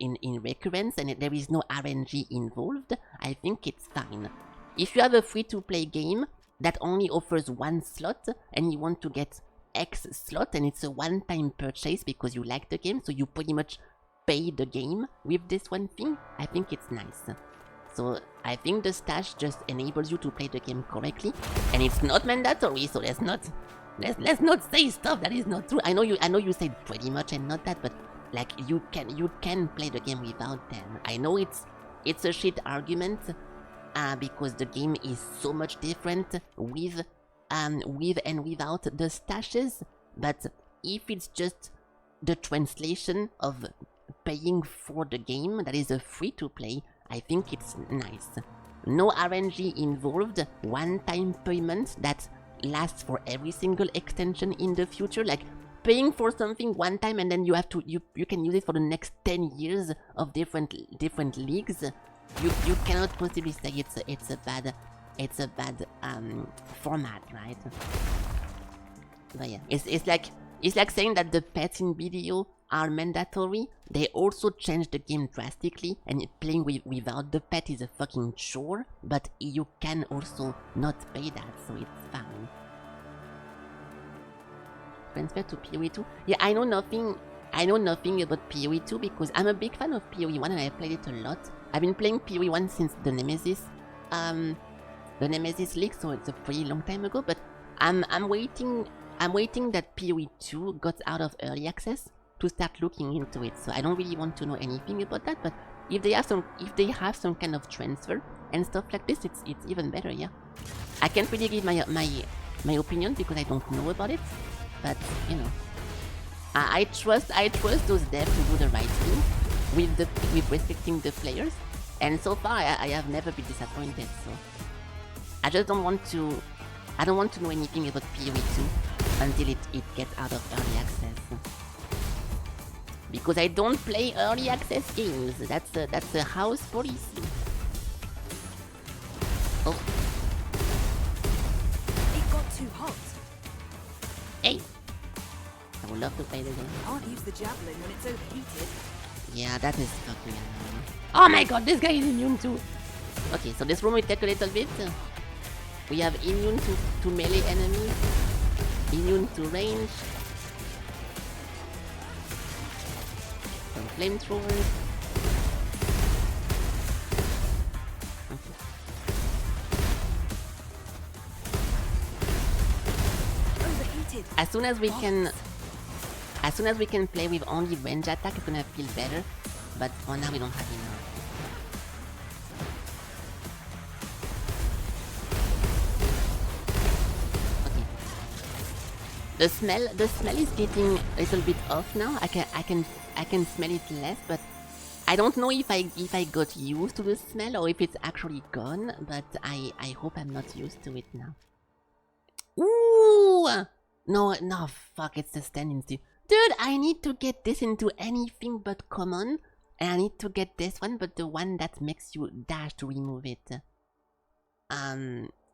in recurrence, and there is no RNG involved, I think it's fine. If you have a free-to-play game that only offers one slot, and you want to get X slot, and it's a one-time purchase because you like the game, so you pretty much pay the game with this one thing, I think it's nice. So I think the stash just enables you to play the game correctly, and it's not mandatory, so let's not say stuff that is not true. I know you said pretty much and not that, but like you can play the game without them. I know it's a shit argument because the game is so much different with and without the stashes, but if it's just the translation of paying for the game that is a free-to-play, I think it's nice. No RNG involved, one-time payment that lasts for every single extension in the future, like paying for something one time and then you can use it for the next 10 years of different leagues. You cannot possibly say it's a bad format, right? But yeah, it's like saying that the pets in video are mandatory. They also changed the game drastically, and playing without the pet is a fucking chore, but you can also not pay that, so it's fine. Transfer to PoE 2? Yeah, I know nothing about PoE 2 because I'm a big fan of PoE 1 and I played it a lot. I've been playing PoE 1 since the Nemesis leak, so it's a pretty long time ago, but I'm waiting that PoE 2 got out of early access to start looking into it. So I don't really want to know anything about that, but if they have some kind of transfer and stuff like this, it's even better, yeah. I can't really give my opinion because I don't know about it, but you know, I trust those devs to do the right thing with respecting the players, and so far I have never been disappointed. So I just don't want to know anything about PoE 2 until it gets out of early access. Because I don't play early access games. That's a house policy. Oh. It got too hot. Hey. I would love to play the game. Can't use the javelin when it's overheated. Yeah, that is fucking annoying. Oh my god, this guy is immune too. Okay, so this room will take a little bit. We have immune to melee enemies, immune to range, some flamethrowers. Overheated. As soon as we can play with only range attack, it's gonna feel better. But for now we don't have enough. The smell is getting a little bit off now. I can smell it less, but I don't know if I got used to the smell or if it's actually gone, but I hope I'm not used to it now. Ooh! No, fuck, it's the standing still. Dude, I need to get this into anything but common, and I need to get this one, but the one that makes you dash to remove it.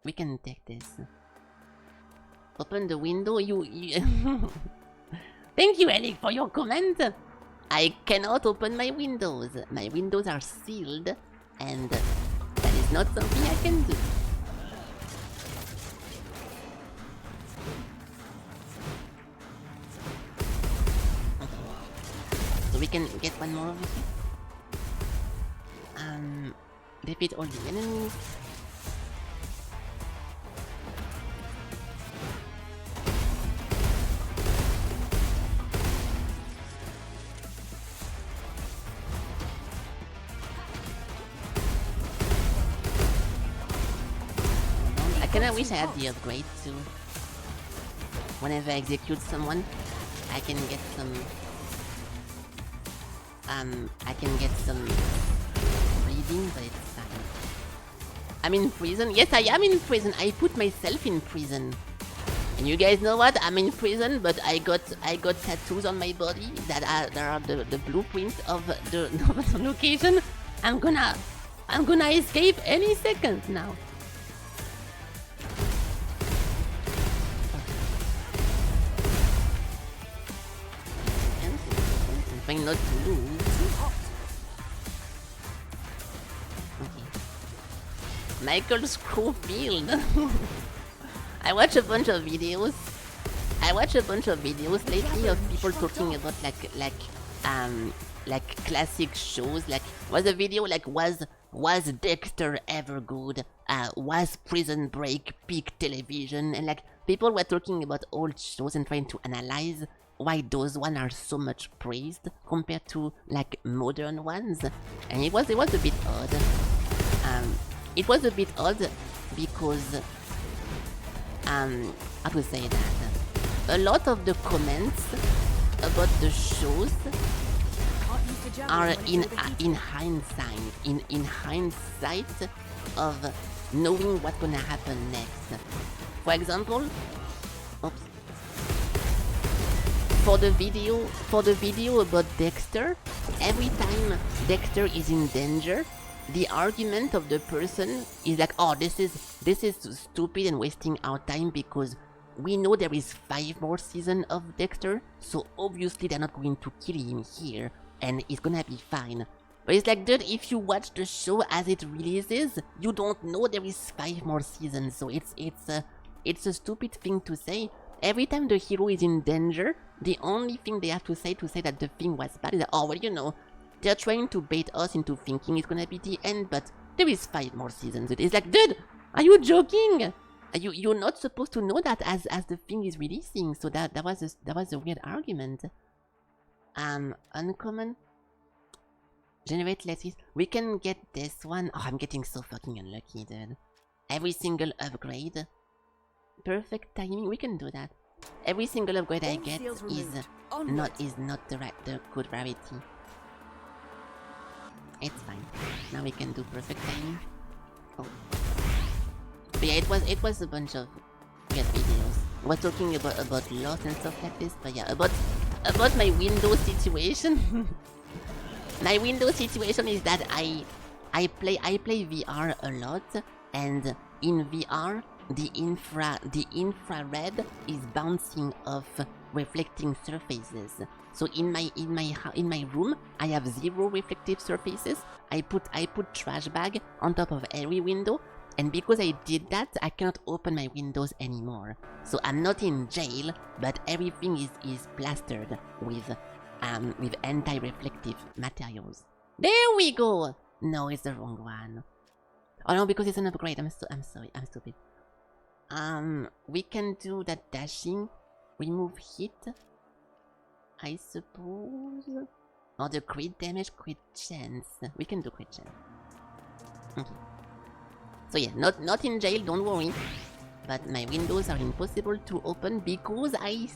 We can take this. Open the window, you... Thank you, Alec, for your comment. I cannot open my windows. My windows are sealed, and that is not something I can do. Okay. So we can get one more over here. Defeat all the enemies. I kinda wish I had the upgrade too. Whenever I execute someone, I can get some reading, but it's fine. I'm in prison. Yes, I am in prison. I put myself in prison. And you guys know what? I'm in prison, but I got tattoos on my body that are the blueprint of the location. I'm gonna escape any second now. I'm trying not to lose. Okay. Michael Schofield. I watch a bunch of videos. Lately of people talking about like classic shows. Like, was a video like was Dexter ever good? Was Prison Break peak television? And like people were talking about old shows and trying to analyze why those ones are so much praised compared to like modern ones. And it was a bit odd. It was a bit odd because how to say that? A lot of the comments about the shows are in hindsight of knowing what's gonna happen next. For example, oops. For the video about Dexter, every time Dexter is in danger, the argument of the person is like, oh, this is stupid and wasting our time because we know there is 5 more seasons of Dexter, so obviously they're not going to kill him here, and it's gonna be fine. But it's like, dude, if you watch the show as it releases, you don't know there is 5 more seasons, so it's a stupid thing to say. Every time the hero is in danger, the only thing they have to say that the thing was bad is that, oh, well, you know, they're trying to bait us into thinking it's gonna be the end, but there is 5 more seasons. It's like, dude, are you joking? You're not supposed to know that as the thing is releasing. So that was a weird argument. Uncommon. Generate lettuce. We can get this one. Oh, I'm getting so fucking unlucky, dude. Every single upgrade. Perfect timing. We can do that. Every single upgrade I get is not the good rarity. It's fine. Now we can do perfect timing. Oh. But yeah, it was a bunch of weird videos. We're talking about loss and stuff like this, but yeah, about my Windows situation. My Windows situation is that I play VR a lot, and in VR the infrared is bouncing off reflecting surfaces. So in my room I have 0 reflective surfaces. I put trash bag on top of every window, and because I did that, I cannot open my windows anymore. So I'm not in jail, but everything is plastered with anti-reflective materials. There we go. No, it's the wrong one. Oh no, because it's an upgrade. I'm sorry. I'm stupid. We can do that dashing. Remove hit. I suppose. Oh, the crit damage, crit chance. We can do crit chance. Okay. So yeah, not in jail. Don't worry. But my windows are impossible to open because I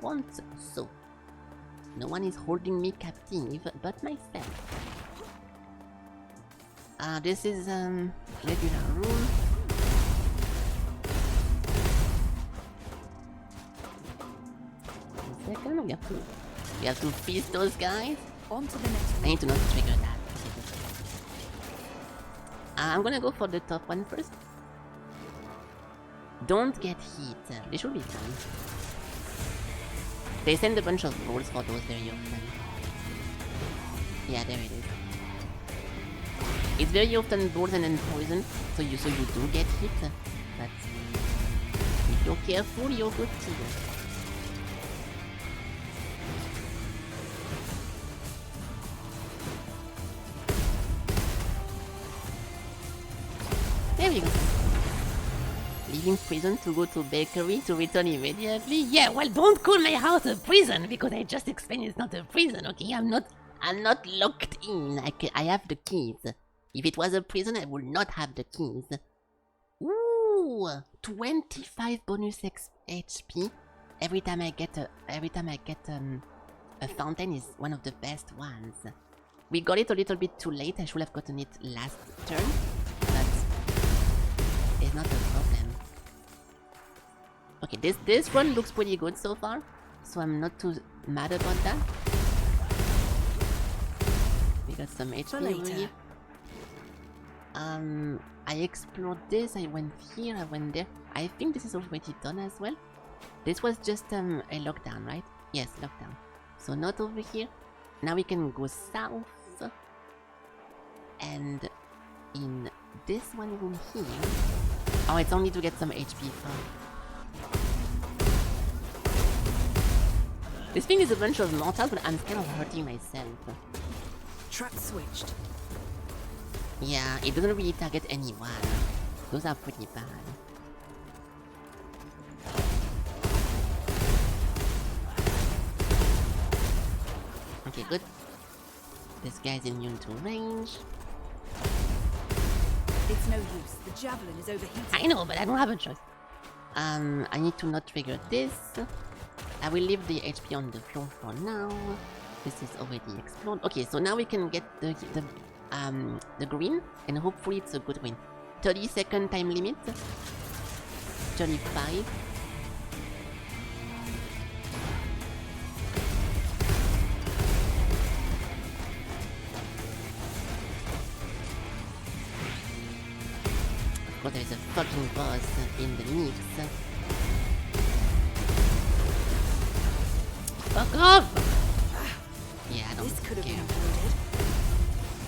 want so. No one is holding me captive but myself. This is regular room. Second, we have to feast those guys. On to the next. I need to not trigger that. I'm gonna go for the top one first. Don't get hit. They should be fine. They send a bunch of rolls for those very often. Yeah, there it is. It's very often balls and then poison, so you do get hit. But if you're careful, you're good too. leaving prison to go to bakery to return immediately? Yeah, well, don't call my house a prison because I just explained it's not a prison, okay? I'm not locked in. I have the keys. If it was a prison, I would not have the keys. Ooh, 25 bonus HP every time I get a fountain is one of the best ones. We got it a little bit too late. I should have gotten it last turn, but it's not a problem. Okay, this run looks pretty good so far, so I'm not too mad about that. We got some HP over here. I explored this, I went here, I went there. I think this is already done as well. This was just a lockdown, right? Yes, lockdown. So not over here. Now we can go south. And in this one room here... Oh, it's only to get some HP from. This thing is a bunch of mortals, but I'm kind of hurting myself. Track switched. Yeah, it doesn't really target anyone. Those are pretty bad. Okay, good. This guy's immune to range. It's no use. The javelin is overheating. I know, but I don't have a choice. I need to not trigger this. I will leave the HP on the floor for now. This is already explored. Okay, so now we can get the green, and hopefully it's a good win. 30-second time limit. 35. Of course, there's a fucking boss in the mix. Fuck off! Yeah, I don't care.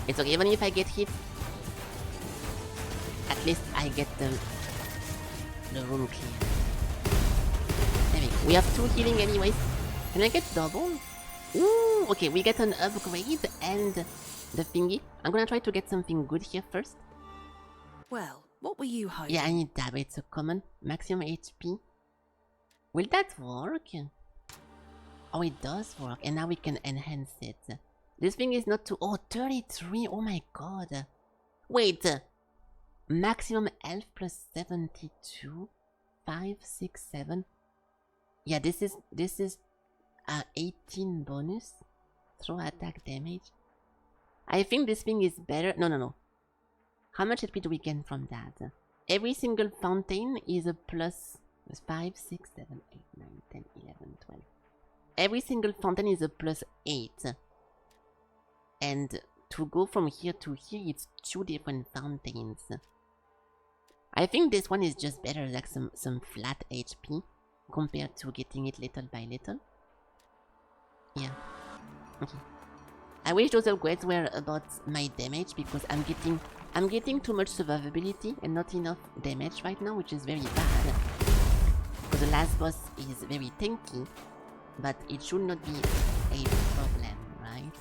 It's okay, even if I get hit, at least I get the room clear. There we go. We have 2 healing anyways. Can I get double? Ooh, okay, we get an upgrade and the thingy. I'm gonna try to get something good here first. Well, what were you hiding? Yeah, I need that, but it's a common. Maximum HP. Will that work? Oh, it does work, and now we can enhance it. This thing is not too... Oh, 33! Oh my god! Wait! Maximum health plus 72? 5, 6, 7? Yeah, this is 18 bonus. Throw attack damage. I think this thing is better... No. How much HP do we get from that? Every single fountain is a plus 5, 6, 7, 8, 9, 10, 11, 12. Every single fountain is a plus 8. And to go from here to here, it's 2 different fountains. I think this one is just better, like some flat HP, compared to getting it little by little. Yeah. Okay. I wish those upgrades were about my damage, because I'm getting too much survivability and not enough damage right now, which is very bad. Because the last boss is very tanky, but it should not be a problem, right?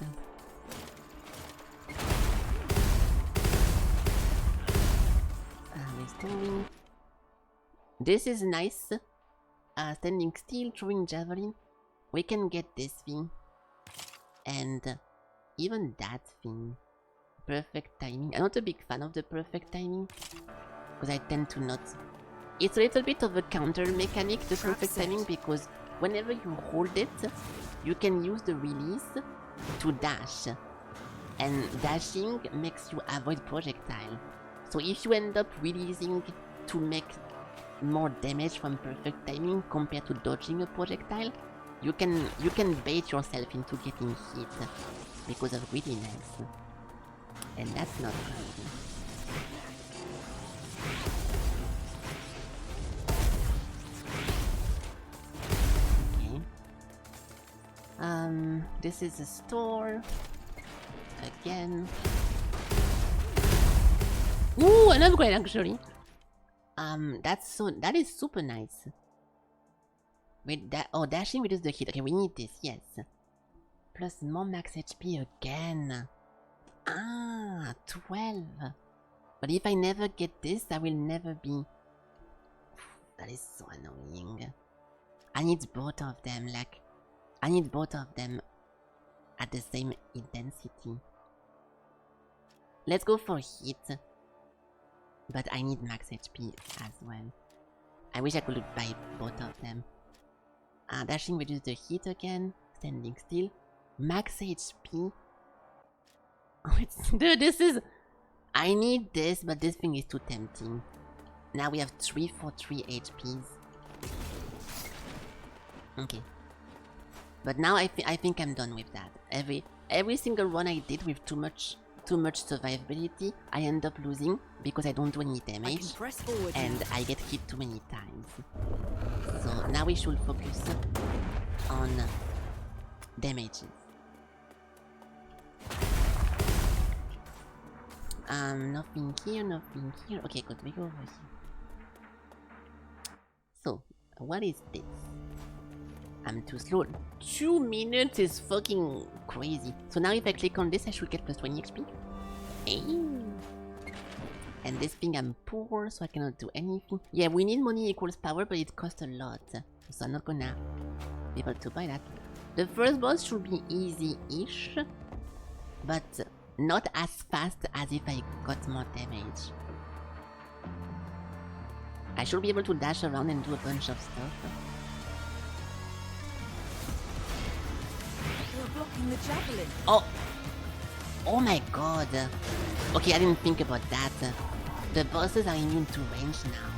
Restoring. This is nice. Standing still, throwing javelin. We can get this thing. And even that thing. Perfect timing. I'm not a big fan of the perfect timing, because I tend to not... It's a little bit of a counter mechanic, the perfect timing, because whenever you hold it, you can use the release to dash. And dashing makes you avoid projectile. So if you end up releasing to make more damage from perfect timing compared to dodging a projectile, you can bait yourself into getting hit because of greediness. And that's not good. Okay. This is a store. Again. Ooh, an upgrade actually. That is super nice. Wait, dashing reduces the hit. Okay, we need this, yes. Plus more max HP again. Ah, 12. But if I never get this, I will never be That is so annoying. I need both of them, like, I need both of them at the same intensity. Let's go for hit. But I need max HP as well. I wish I could buy both of them. Dashing reduce the hit again. Standing still. Max HP. Oh, dude, this is... I need this, but this thing is too tempting. Now we have 3 for 3 HPs. Okay. But now I think I'm done with that. Every single run I did with too much survivability, I end up losing because I don't do any damage and I get hit too many times. So now we should focus on damages. Nothing here, nothing here. Okay, good, we go over here. So, what is this? I'm too slow. 2 minutes is fucking crazy. So now if I click on this, I should get plus 20 XP. Hey. And this thing, I'm poor, so I cannot do anything. Yeah, we need money equals power, but it costs a lot. So I'm not gonna be able to buy that. The first boss should be easy-ish, but not as fast as if I got more damage. I should be able to dash around and do a bunch of stuff. Blocking the javelin. Oh my god. Okay, I didn't think about that. The bosses are immune to range now.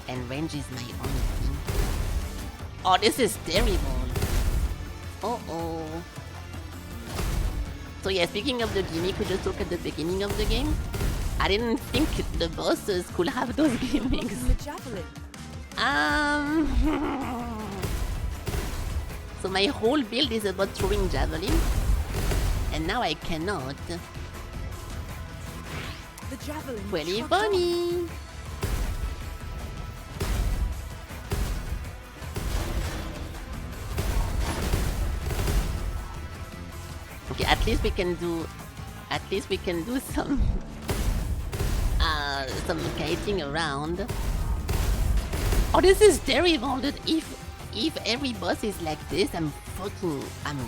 And range is my only thing. Oh, this is terrible. Oh. So yeah, speaking of the gimmick we just took at the beginning of the game, I didn't think the bosses could have those gimmicks. Blocking the javelin. So my whole build is about throwing javelin, and now I cannot. The javelin. Really funny. Okay, at least we can do some kiting around. Oh, this is terrible, dude. If every boss is like this, I'm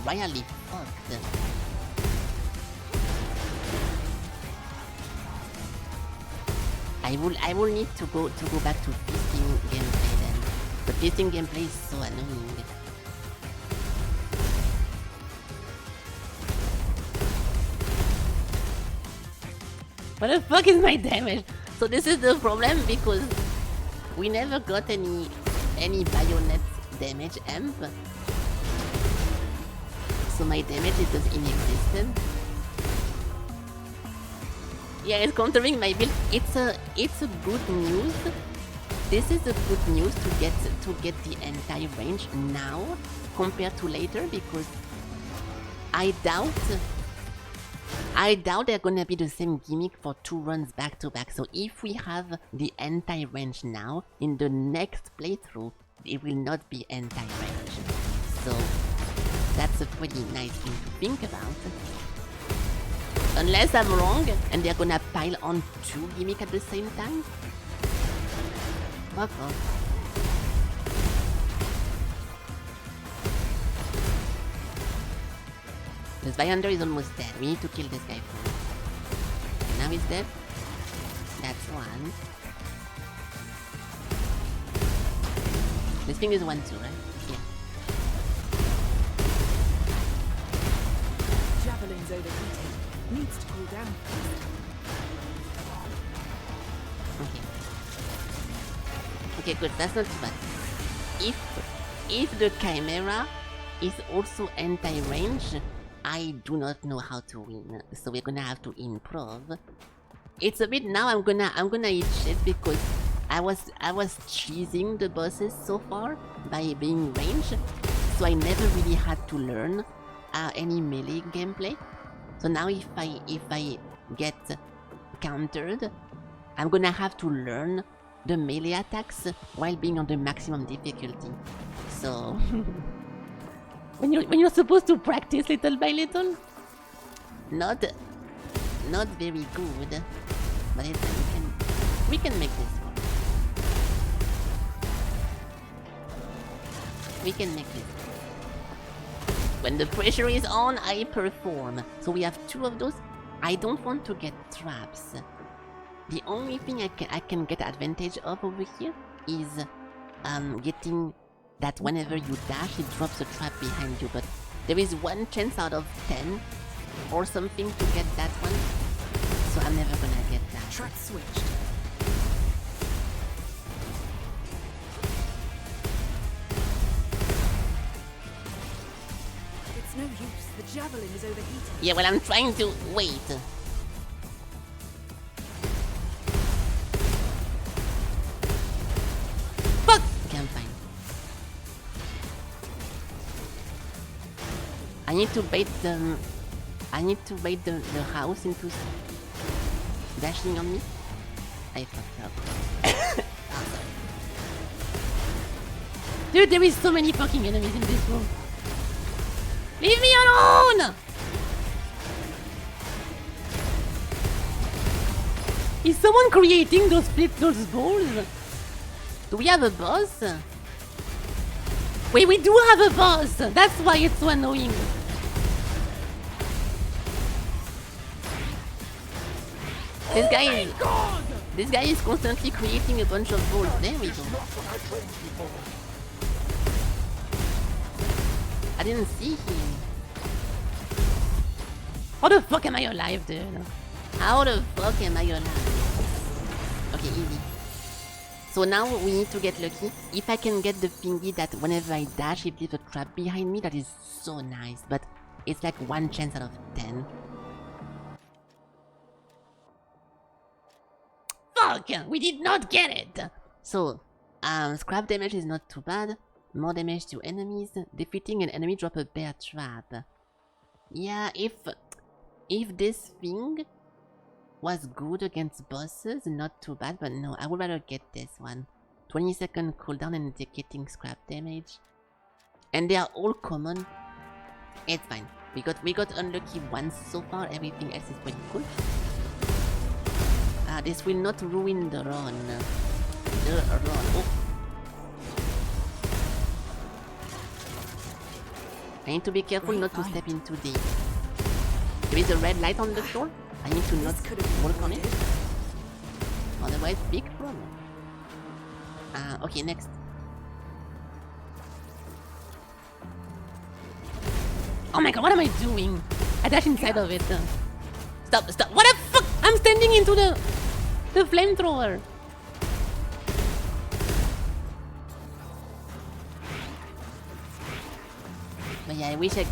royally fucked. I will need to go back to feasting gameplay then. The feasting gameplay is so annoying. What the fuck is my damage? So this is the problem because we never got any bayonet damage amp. So my damage is just inexistent. Yeah, it's countering my build. It's a good news. This is a good news to get the entire range now compared to later because I doubt they're gonna be the same gimmick for 2 runs back to back. So if we have the anti-range now, in the next playthrough, it will not be anti-range. So that's a pretty nice thing to think about. Unless I'm wrong and they're gonna pile on 2 gimmicks at the same time. Fuck off. The Spyhunter is almost dead. We need to kill this guy first. Okay, now he's dead. That's one. This thing is 1-2, right? Yeah. Javelin's overheating. Needs to cool down. Okay. Okay, good. That's not too bad. If the Chimera is also anti-range, I do not know how to win, so we're gonna have to improv. It's a bit now. I'm gonna eat shit because I was cheesing the bosses so far by being ranged, so I never really had to learn any melee gameplay. So now if I get countered, I'm gonna have to learn the melee attacks while being on the maximum difficulty. So. When you're supposed to practice little by little, not very good, but we can make this work. We can make it. When the pressure is on, I perform. So we have 2 of those. I don't want to get traps. The only thing I can get advantage of over here is getting that whenever you dash, it drops a trap behind you. But there is 1 chance out of 10 or something to get that one. So I'm never gonna get that. Track switched. It's no use. The javelin is overheating. Yeah, well, I'm trying to wait. Fuck! Okay, I'm fine. I need to bait the... the house into dashing on me. I fucked up. Oh, sorry. Dude, there is so many fucking enemies in this room. Leave me alone! Is someone creating those balls? Do we have a boss? Wait, we do have a boss! That's why it's so annoying. This guy is constantly creating a bunch of balls. There we go. I didn't see him. How the fuck am I alive, dude? How the fuck am I alive? Okay, easy. So now we need to get lucky. If I can get the thingy that whenever I dash it leaves a trap behind me, that is so nice. But it's like 1 chance out of 10. Fuck! We did not get it! So, scrap damage is not too bad. More damage to enemies. Defeating an enemy drop a bear trap. Yeah, if this thing was good against bosses, not too bad, but no, I would rather get this one. 20-second cooldown and getting scrap damage. And they are all common. It's fine. We got unlucky once so far, everything else is pretty cool. This will not ruin the run. Oh. I need to be careful not to step into the... There is a red light on the floor. I need to not walk on it. Otherwise, big problem. Okay, next. Oh my god, what am I doing? I dash inside of it. Stop. What the fuck? I'm standing into the flamethrower. But yeah, I wish I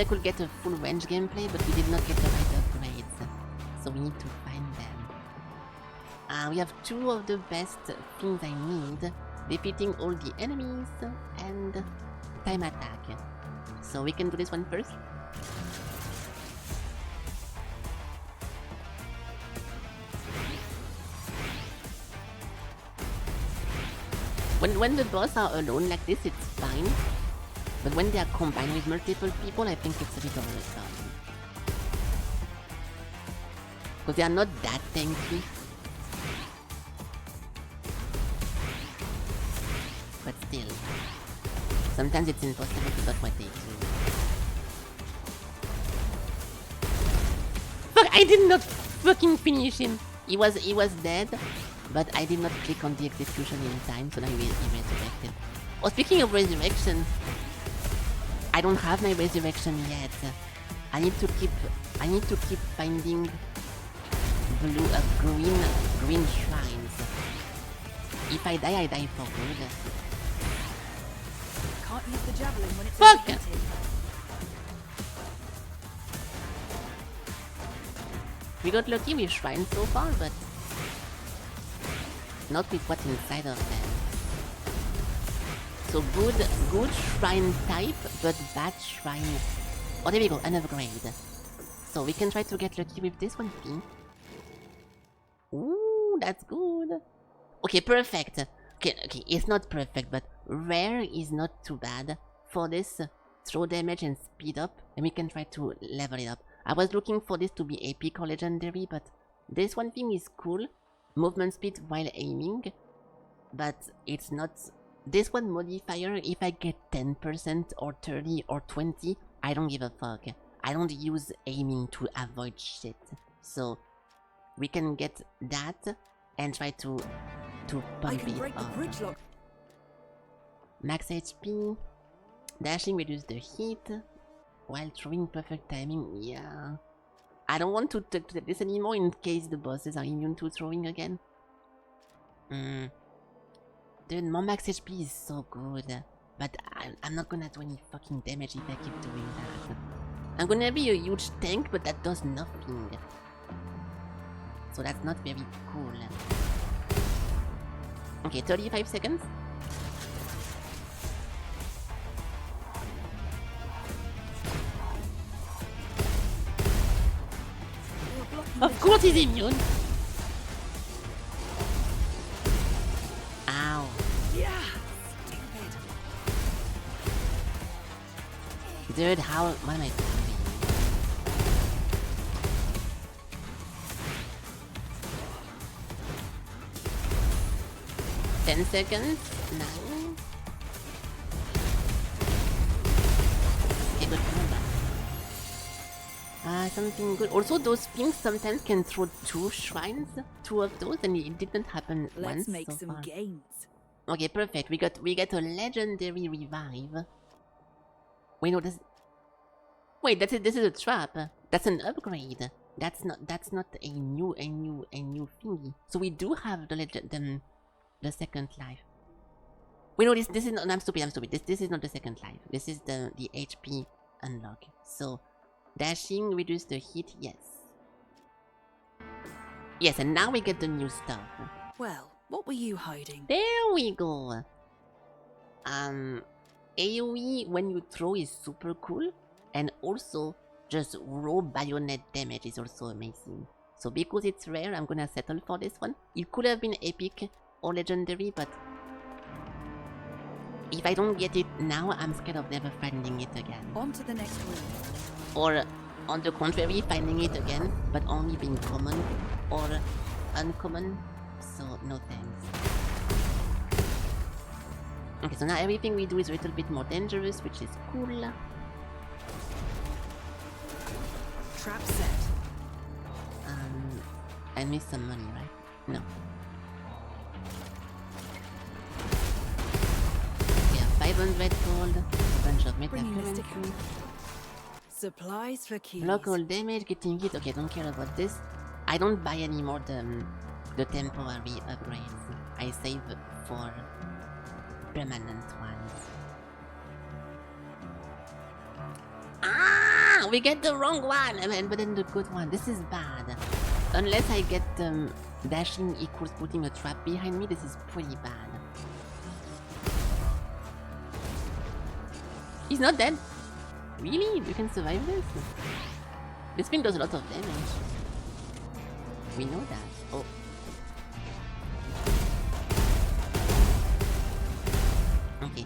could get a full range gameplay, but we did not get the right upgrades. So we need to find them. We have 2 of the best things I need. Defeating all the enemies and time attack. So we can do this one first. When the boss are alone like this, it's fine. But when they are combined with multiple people, I think it's a bit overpowered. Because they are not that tanky. But still. Sometimes it's impossible to dodge what they do. Fuck, I did not fucking finish him. He was dead, but I did not click on the execution in time, so now he resurrected. Oh, speaking of resurrection, I don't have my resurrection yet. I need to keep finding green shrines. If I die for good. Can't use the javelin when it's Fuck! overheated. We got lucky with shrines so far, but not with what's inside of them. So good shrine type, but bad shrine. Oh, there we go, an upgrade. So we can try to get lucky with this one thing. Ooh, that's good. Okay, perfect. Okay, it's not perfect, but rare is not too bad. For this, throw damage and speed up, and we can try to level it up. I was looking for this to be epic or legendary, but this one thing is cool. Movement speed while aiming, but it's not this one modifier, if I get 10% or 30 or 20, I don't give a fuck. I don't use aiming to avoid shit. So we can get that and try to I pump can it break the up. bridge lock. Max HP. Dashing reduce the heat. While throwing perfect timing. Yeah. I don't want to take this anymore in case the bosses are immune to throwing again. Dude, more max HP is so good. But I'm not gonna do any fucking damage if I keep doing that. I'm gonna be a huge tank, but that does nothing. So that's not very cool. Okay, 35 seconds. Of course he's immune! Ow. Yeah, stupid. Dude, what am I doing? 10 seconds. 9. Okay, good combat. Something good. Also, those things sometimes can throw 2 shrines. 2 of those, and it didn't happen once Let's make so some far. gains. Okay, perfect. We got a legendary revive. Wait, no, wait, that's it. This is a trap. That's an upgrade. That's not a new thingy. So we do have the second life. Wait, no, this is not. I'm stupid. This is not the second life. This is the HP unlock. So dashing reduce the heat. Yes, and now we get the new stuff. Well, what were you hiding? There we go. AoE when you throw is super cool, and also just raw bayonet damage is also amazing. So because it's rare, I'm gonna settle for this one. It could have been epic or legendary, but if I don't get it now, I'm scared of never finding it again. On to the next room. Or on the contrary, finding it again, but only being common or uncommon. So no thanks. Okay, so now everything we do is a little bit more dangerous, which is cool. Trap set. I missed some money, right? No. Yeah, 500 gold, a bunch of Bringing this to metacurrency. Supplies for keys. Local damage, getting hit. Okay, don't care about this. I don't buy anymore the temporary upgrades. I save for permanent ones. Ah, we get the wrong one, but then the good one. This is bad. Unless I get dashing equals putting a trap behind me, this is pretty bad. He's not dead. Really? You can survive this? This thing does a lot of damage. We know that. Oh. Okay.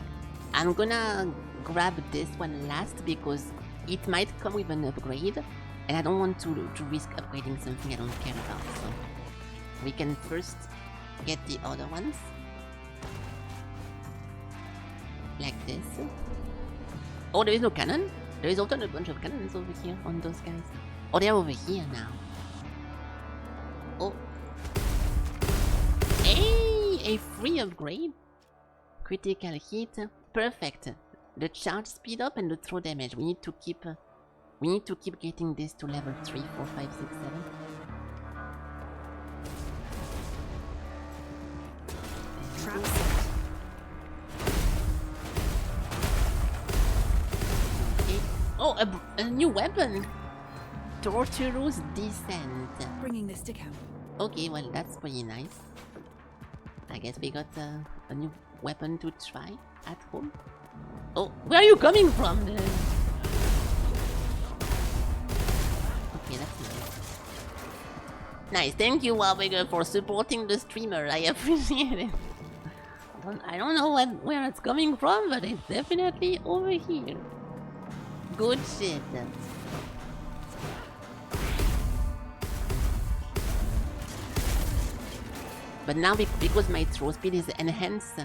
I'm gonna grab this one last because it might come with an upgrade and I don't want to risk upgrading something I don't care about. So we can first get the other ones. Like this. Oh, there is no cannon? There is also a bunch of cannons over here on those guys. Oh, they're over here now. Oh. Hey! A free upgrade. Critical hit. Perfect. The charge speed up and the throw damage. We need to keep getting this to level 3, 4, 5, 6, 7. Trap set. Oh, a new weapon! Torturous Descent. Bringing this to camp. Okay, well, that's pretty nice. I guess we got a new weapon to try at home. Oh, where are you coming from? Okay, that's nice. Nice, thank you, Reignbreaker, for supporting the streamer. I appreciate it. I don't know where it's coming from, but it's definitely over here. Good shit. But now, because my throw speed is enhanced,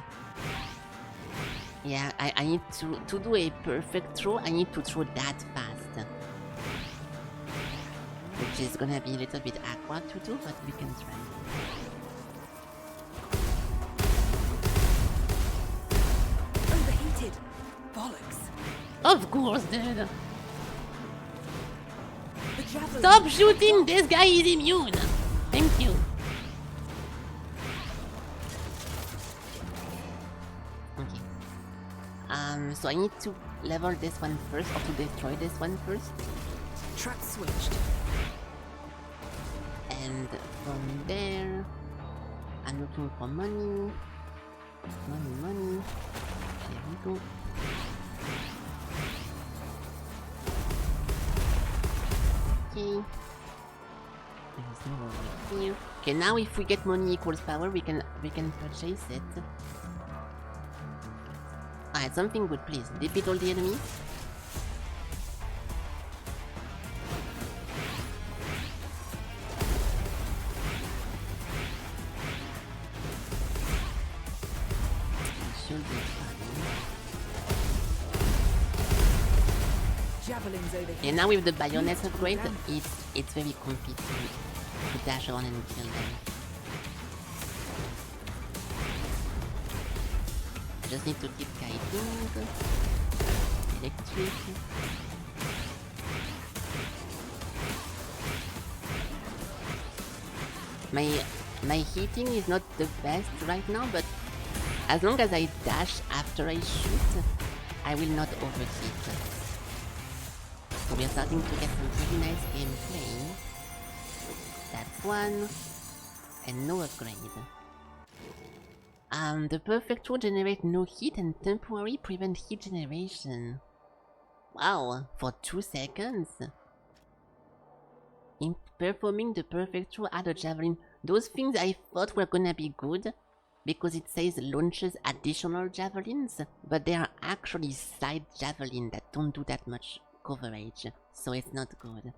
Yeah, I need to do a perfect throw. I need to throw that fast. Which is gonna be a little bit awkward to do, but we can try. Overheated. Bollocks. Of course, dude. The javelin. Stop shooting! This guy is immune! Thank you. Okay. So I need to level this one first, or to destroy this one first. Track switched. And from there, I'm looking for money. Money. There we go. Okay. There is no over here. Okay, now if we get money equals power, we can purchase it. Alright, something good, please. Defeat all the enemies. Should be fine. Javelins over here. And now with the bayonet upgrade, it's very comfy to dash on and kill them. I just need to keep kiting. Electric. My heating is not the best right now, but as long as I dash after I shoot, I will not overheat. So we are starting to get some pretty nice gameplay. That's one. And no upgrade. The perfect throw generate no heat and temporarily prevent heat generation. Wow, for 2 seconds. In performing the perfect throw, add a javelin. Those things I thought were gonna be good because it says launches additional javelins, but they are actually side javelin that don't do that much coverage, so it's not good.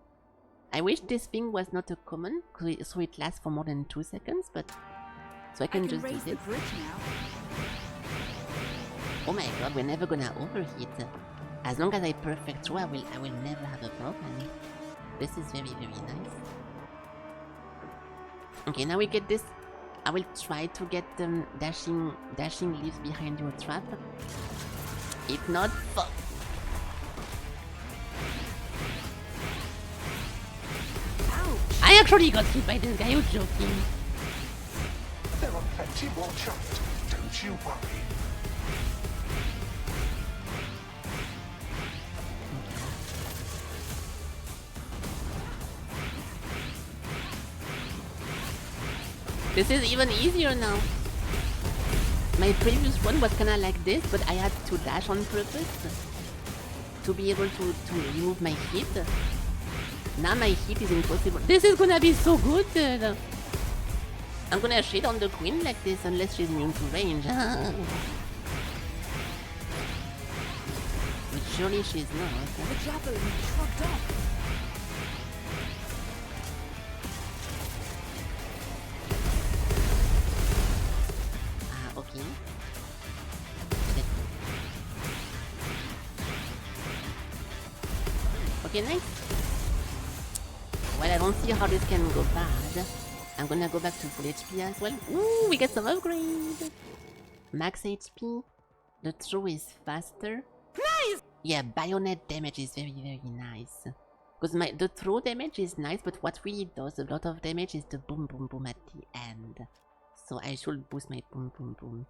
I wish this thing was not a common, so it lasts for more than 2 seconds, but so I can just raise do the this. bridge now. Oh my god, we're never gonna overheat. As long as I perfect throw, I will never have a problem. This is very, very nice. Okay, now we get this. I will try to get dashing leaves behind your trap. If not, fuck. Ouch! I actually got hit by this guy. You're joking. There are plenty more chopped. Don't you worry. This is even easier now. My previous one was kinda like this, but I had to dash on purpose to be able to remove my hit. Now my hit is impossible. This is gonna be so good. I'm gonna shit on the queen like this unless she's immune to range. But surely she's not. The javelin shrugged off. Okay. Okay, nice. Well, I don't see how this can go bad. I'm gonna go back to full HP as well. Ooh, we get some upgrade. Max HP. The throw is faster. Nice! Yeah, bayonet damage is very, very nice. Because the throw damage is nice, but what really does a lot of damage is the boom, boom, boom at the end. So I should boost my boom, boom, boom.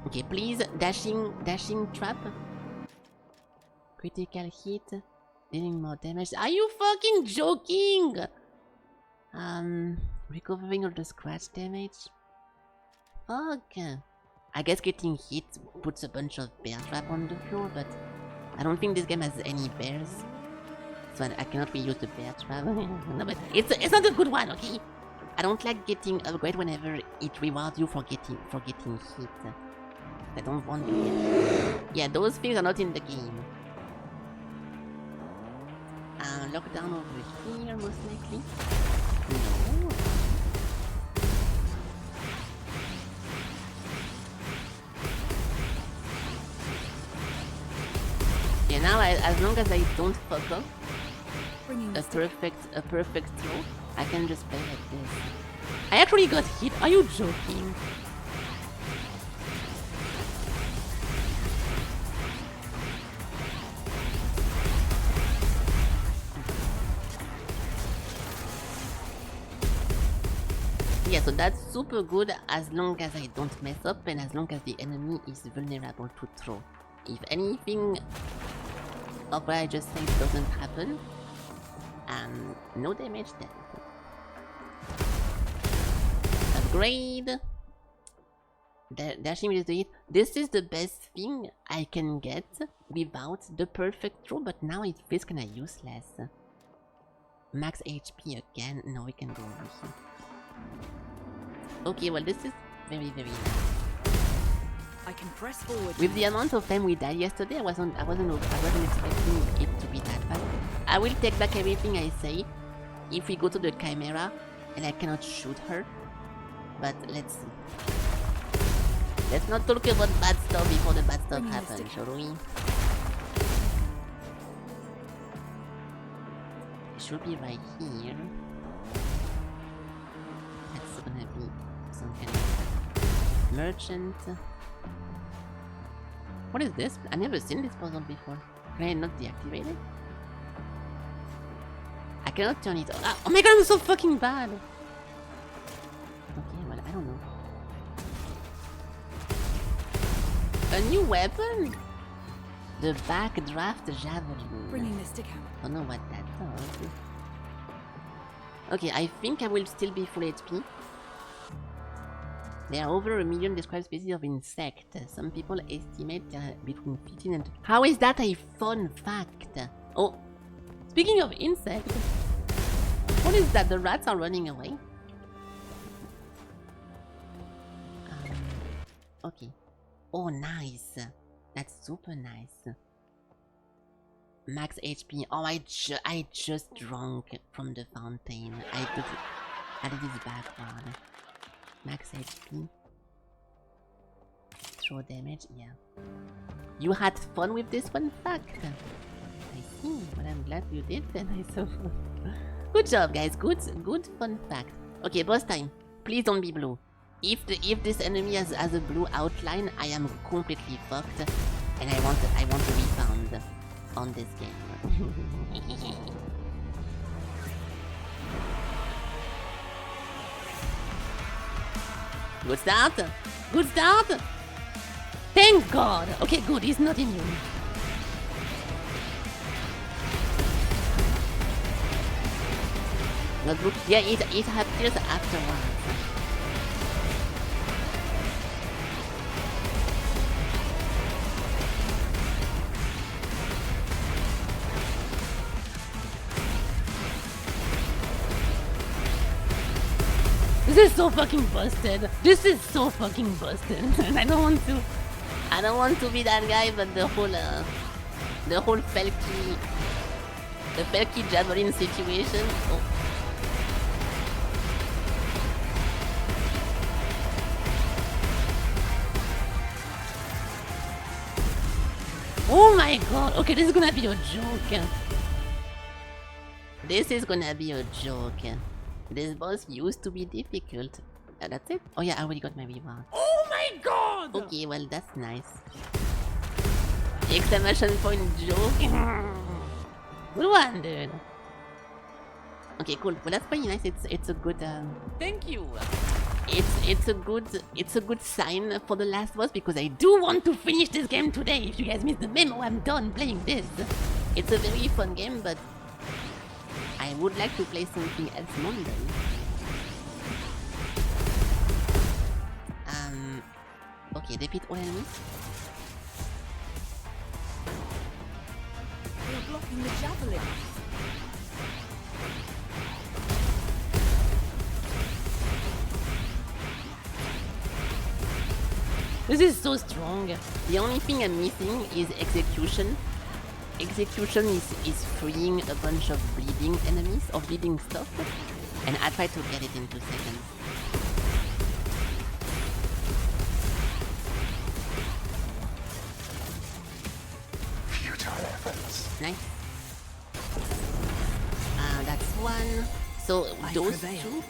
Okay, please, dashing trap. Critical hit. Dealing more damage. Are you fucking joking? Recovering all the scratch damage. Fuck. I guess getting hit puts a bunch of bear trap on the floor, but I don't think this game has any bears. So I cannot reuse the bear trap. No, but it's not a good one, okay? I don't like getting upgrade whenever it rewards you for getting hit. I don't want to get... Yeah, those things are not in the game. Lockdown over here, most likely. No. Okay, now as long as I don't fuck up Bringing a the stick. perfect throw, I can just play like this. I actually got hit. Are you joking? Yeah, so that's super good as long as I don't mess up and as long as the enemy is vulnerable to throw. If anything of what I just said doesn't happen, no damage then. Upgrade. Dashing is doing it. This is the best thing I can get without the perfect throw, but now it feels kinda useless. Max HP again. No, we can go over here. Okay, well this is very nice. I can press forward. With the amount of time we died yesterday, I wasn't expecting it to be that fast. I will take back everything I say if we go to the Chimera and I cannot shoot her. But let's see. Let's not talk about bad stuff before the bad stuff happens, shall we? It should be right here. That's gonna be some kind of merchant. What is this? I've never seen this puzzle before. Can I not deactivate it? I cannot turn it on. Ah, oh my god, I'm so fucking bad! Okay, well, I don't know. A new weapon? The backdraft javelin. Bringing the stick out. Don't know what that does. Okay, I think I will still be full HP. There are over 1 million described species of insect. Some people estimate between 15 and... How is that a fun fact? Oh, speaking of insects, what is that? The rats are running away? Okay. Oh, nice. That's super nice. Max HP. Oh, I just drank from the fountain. I did it backward. Max HP. Throw damage, yeah. You had fun with this one fact. I see. Well, I'm glad you did then, I suppose. Good job, guys. Good fun fact. Okay, boss time. Please don't be blue. If this enemy has a blue outline, I am completely fucked, and I want a refund on this game. Good start! Good start! Thank God! Okay, good, he's not immune. Notebook? Yeah, it appears afterwards. This is so fucking busted. This is so fucking busted. And I don't want to be that guy, but the whole Felky javelin situation. Oh my god. Okay, this is gonna be a joke. This is gonna be a joke. This boss used to be difficult. That's it? Oh yeah, I already got my reward. Oh my god! Okay, well that's nice. Exclamation point joke. Good one, dude. Okay, cool. Well, that's pretty nice. It's a good. Thank you. It's a good sign for the last boss because I do want to finish this game today. If you guys missed the memo, I'm done playing this. It's a very fun game, but I would like to play something else mundane. Okay, defeat all enemies. You're blocking the javelin. This is so strong. The only thing I'm missing is execution. Execution is freeing a bunch of bleeding enemies or bleeding stuff, and I try to get it in 2 seconds. Futile effort. Nice. That's one. So I those prevail. two.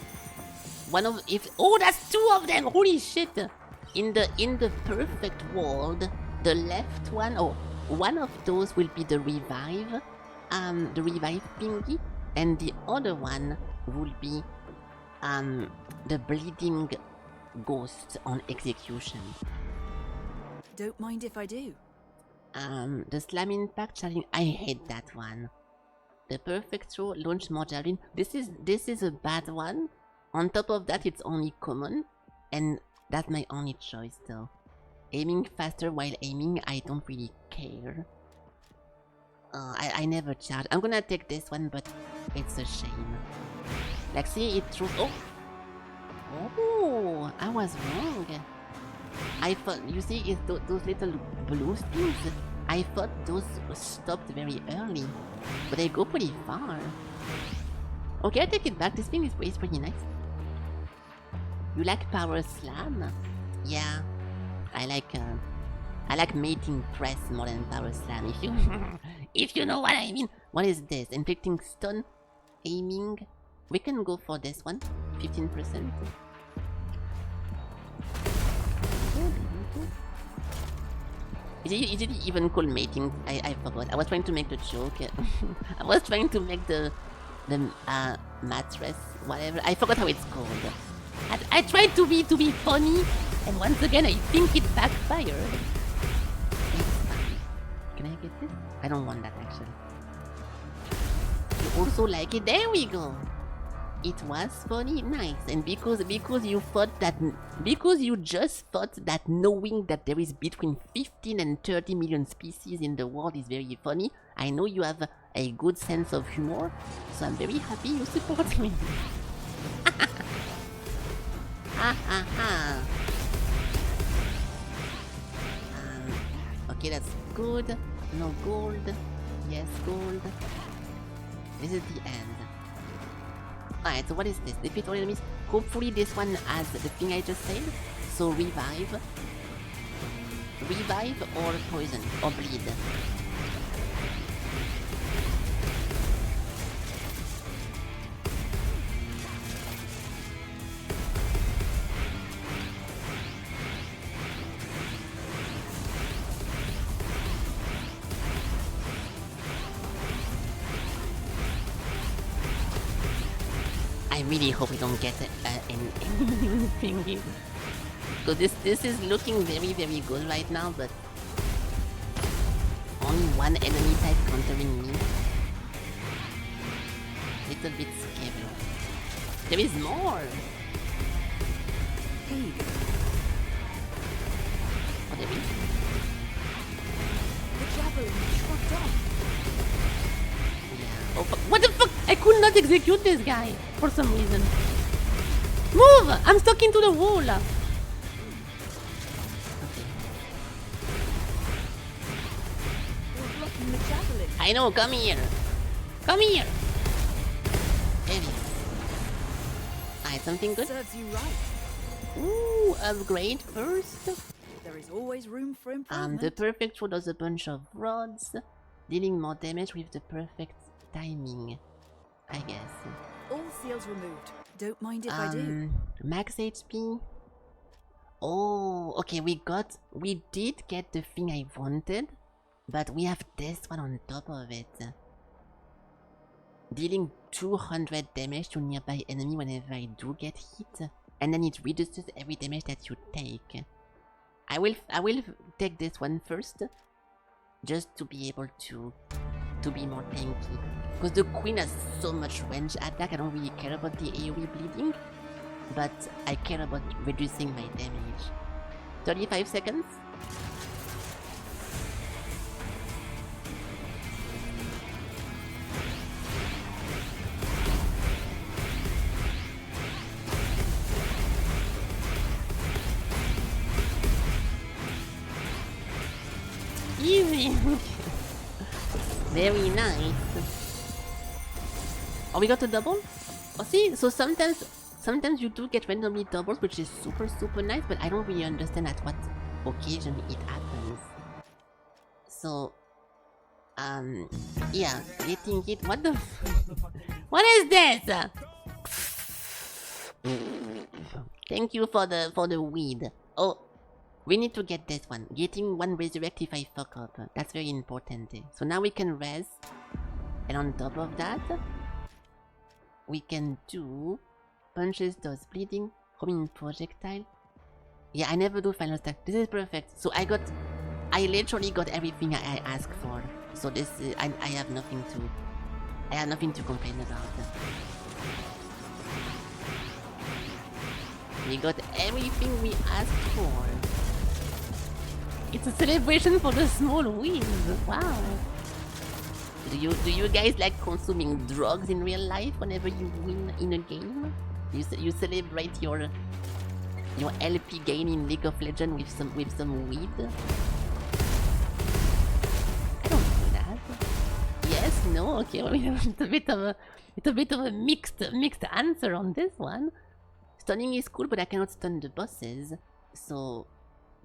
One of if that's two of them. Holy shit! In the perfect world, the left one one of those will be the revive thingy, and the other one will be the bleeding ghost on execution. Don't mind if I do. The slam impact challenge. I hate that one. The perfect throw launch more javelin. This is a bad one. On top of that, it's only common, and that's my only choice though. Aiming faster while aiming, I don't really care. I never charge. I'm gonna take this one, but it's a shame. Like, see, it throws. Oh, I was wrong. I thought, you see, it's those little blue things. I thought those stopped very early, but they go pretty far. Okay, I take it back. This thing is pretty nice. You like power slam? Yeah, I like mating press more than power slam. If you if you know what I mean. What is this? Inflicting stun, aiming. We can go for this one. 15%. Is it even called mating? I forgot. I was trying to make the joke. I was trying to make the mattress, whatever. I forgot how it's called. I tried to be funny, and once again I think it backfired. Can I get this? I don't want that actually. You also like it? There we go. It was funny, nice, and because you thought that, because you just thought that knowing that there is between 15 and 30 million species in the world is very funny, I know you have a good sense of humor, so I'm very happy you support me. Ha ha ha. Okay, that's good. No gold. Yes, gold. This is the end. Alright, so what is this? Defeat all enemies. Hopefully this one has the thing I just said. So revive. Revive or poison or bleed. I really hope we don't get anything. So this is looking very good right now, but only one enemy type countering me. Little bit scary. There is more. Hey, What there is? the javelin shrugged off. Yeah. Oh fuck! What the fuck? I could not execute this guy for some reason. Move! I'm stuck into the wall. Okay. You're blocking the javelin. I know. Come here. Come here. There we go. Alright, something good. Serves you right. Ooh, upgrade first. There is always room for improvement. The perfect throw does a bunch of rods, dealing more damage with the perfect timing, I guess. All seals removed. Don't mind if I do. Max HP. Oh, okay, we did get the thing I wanted, but we have this one on top of it. Dealing 200 damage to nearby enemy whenever I do get hit, and then it reduces every damage that you take. I will take this one first, just to be able to be more tanky. Because the queen has so much range attack, I don't really care about the AoE bleeding, but I care about reducing my damage. 35 seconds. Easy. Very nice. Oh, we got a double? Oh, see, so sometimes you do get randomly doubles, which is super nice, but I don't really understand at what occasion it happens. So, Yeah, getting it. What the? What is this? Thank you for the weed. Oh, we need to get this one. Getting one resurrect if I fuck up. That's very important. So now we can res, and on top of that, we can do punches does bleeding, homing projectile. Yeah, I never do final stack. This is perfect. So I literally got everything I asked for. So this is, I have nothing to complain about. We got everything we asked for. It's a celebration for the small wins. Wow. Do you guys like consuming drugs in real life whenever you win in a game? You celebrate your LP gain in League of Legends with some weed? I don't do that. Yes, no, okay. Well, it's a bit of a mixed answer on this one. Stunning is cool, but I cannot stun the bosses, so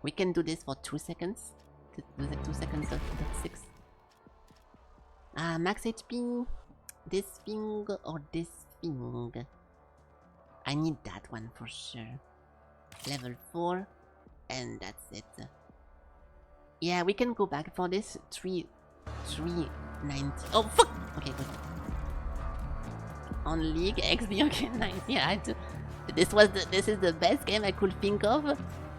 we can do this for 2 seconds. 2 seconds of 6. Max HP. This thing or this thing? I need that one for sure. Level 4, and that's it. Yeah, we can go back for this. 390. Oh fuck! Okay, good. On League XP, okay, nice. Yeah, this is the best game I could think of.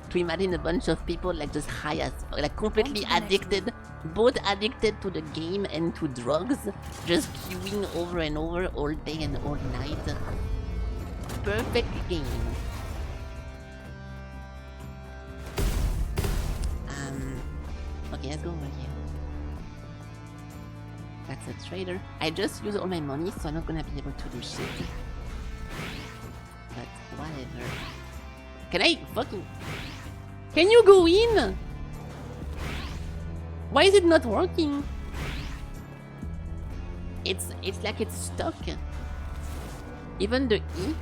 To imagine a bunch of people like just high as like completely addicted, both addicted to the game and to drugs, just queuing over and over all day and all night. Perfect game. Okay, let's go over here. That's a trader. I just use all my money, so I'm not gonna be able to do shit. But whatever. Can I fucking... Can you go in? Why is it not working? It's like it's stuck. Even the E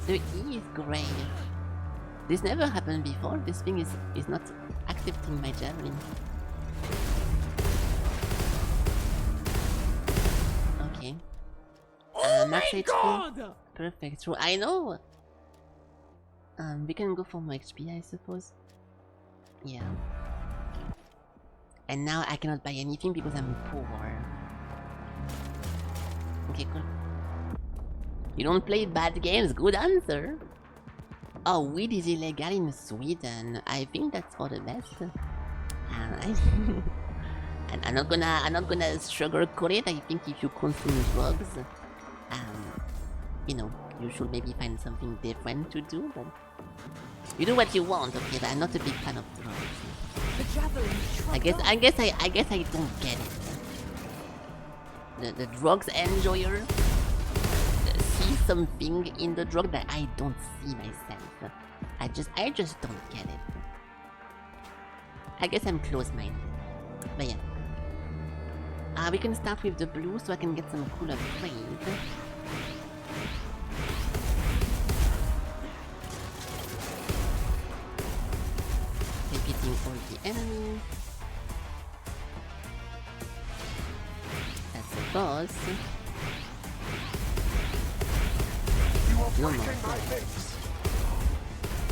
is gray. This never happened before. This thing is not accepting my javelin. Okay. Max HP. Perfect. True. I know. We can go for more XP, I suppose. Yeah. And now I cannot buy anything because I'm poor. Okay, cool. You don't play bad games. Good answer. Oh, weed is illegal in Sweden. I think that's for the best. And I'm not gonna sugarcoat it. I think if you consume drugs, you know, you should maybe find something different to do. But you do what you want, okay? But I'm not a big fan of drugs. I guess I don't get it. The drugs enjoyer see something in the drug that I don't see myself. I just don't get it. I guess I'm close-minded. But yeah. We can start with the blue so I can get some cool upgrades. Repeating all the enemies. That's the boss. No more.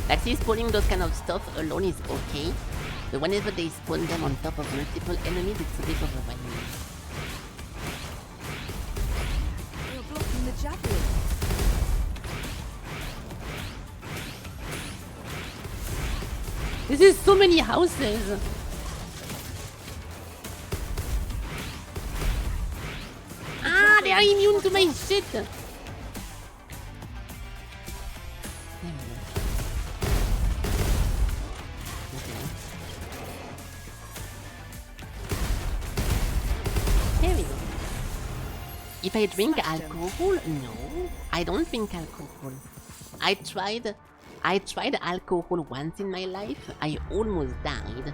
Like, see, spawning those kind of stuff alone is okay. But whenever they spawn them on top of multiple enemies, it's a bit overwhelming. You're blocking the javelin. This is so many houses. Ah, they are immune to my shit. There we go. If I drink alcohol? No, I don't drink alcohol. I tried alcohol once in my life. I almost died.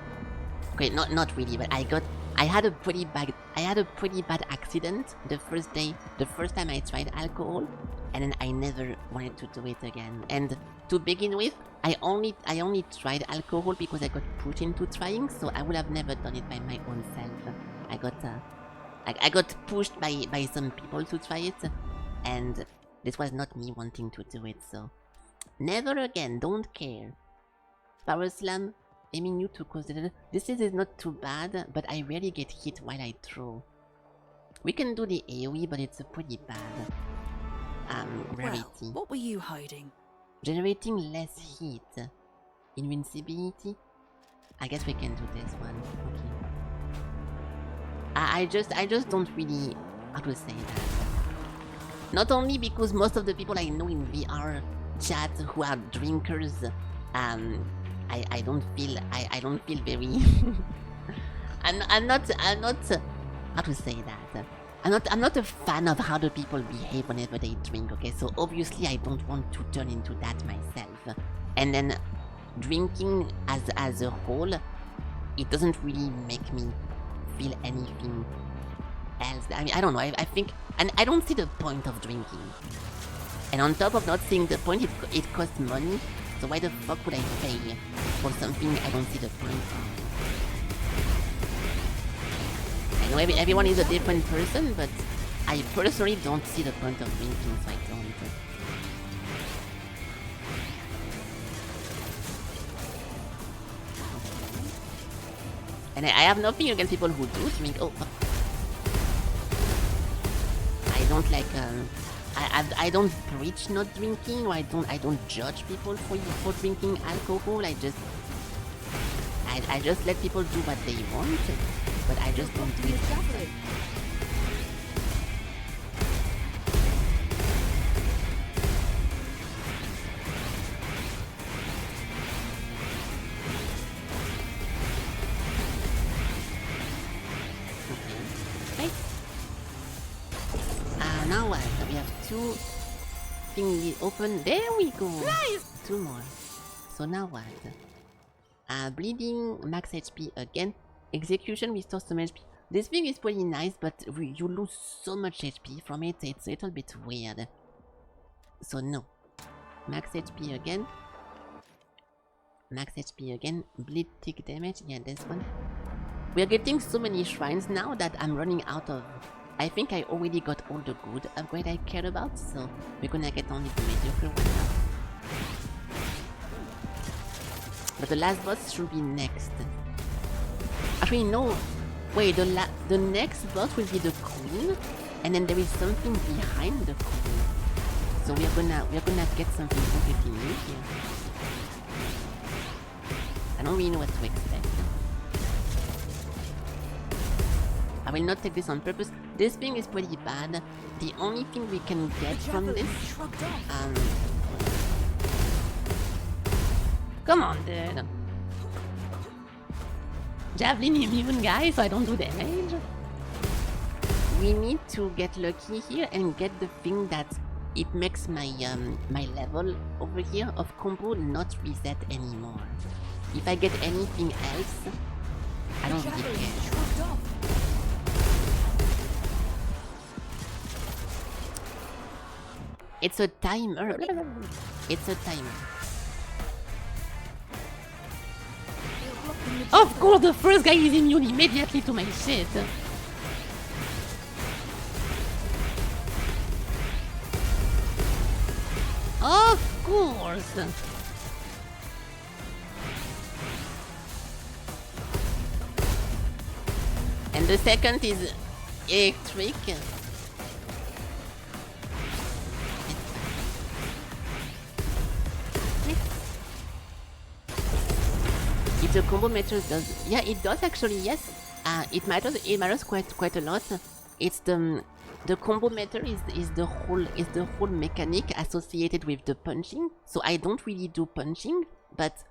Okay, not really, but I had a pretty bad accident the first time I tried alcohol, and then I never wanted to do it again. And to begin with, I only tried alcohol because I got pushed into trying, so I would have never done it by my own self. I got pushed by some people to try it, and this was not me wanting to do it, so never again, don't care. Power Slam, aiming you to cause the... This is not too bad, but I rarely get hit while I throw. We can do the AoE, but it's pretty bad. Rarity. Well, what were you hiding? Generating less heat. Invincibility? I guess we can do this one. Okay. I just don't really... How to say that? Not only because most of the people I know in VR chat who are drinkers, I don't feel very... I'm not how to say that? I'm not a fan of how the people behave whenever they drink, okay? So obviously I don't want to turn into that myself. And then drinking as a whole, it doesn't really make me feel anything else. I mean, I don't know, I think... And I don't see the point of drinking. And on top of not seeing the point, it costs money. So why the fuck would I pay for something I don't see the point of? I know everyone is a different person, but I personally don't see the point of drinking, so I don't. And I have nothing against people who do drink. Oh, fuck. I don't like I don't preach not drinking, or I don't judge people for drinking alcohol. I just let people do what they want, but I just don't do it. Now what? We have two thingy open. There we go. Two more. So now what? Bleeding, max HP again. Execution restores some HP. This thing is pretty nice, but you lose so much HP from it. It's a little bit weird. So no. Max HP again. Max HP again. Bleed tick damage. Yeah, this one. We're getting so many shrines now that I'm running out of... I think I already got all the good upgrade I care about, so we're gonna get only the mediocre one now. But the last boss should be next. Actually, no. Wait, the next boss will be the queen, and then there is something behind the queen. So we're gonna get something completely new here. I don't really know what to expect. I will not take this on purpose. This thing is pretty bad. The only thing we can get from this... Come on, dude. Javelin immune, guys, so I don't do damage. We need to get lucky here and get the thing that it makes my my level over here of combo not reset anymore. If I get anything else, I don't really care. It's a timer. It's a timer. Of course, the first guy is immune immediately to my shit. Of course. And the second is electric. If the combo meter does, yeah, it does actually. Yes, it matters quite a lot. It's the combo meter is the whole mechanic associated with the punching. So I don't really do punching, but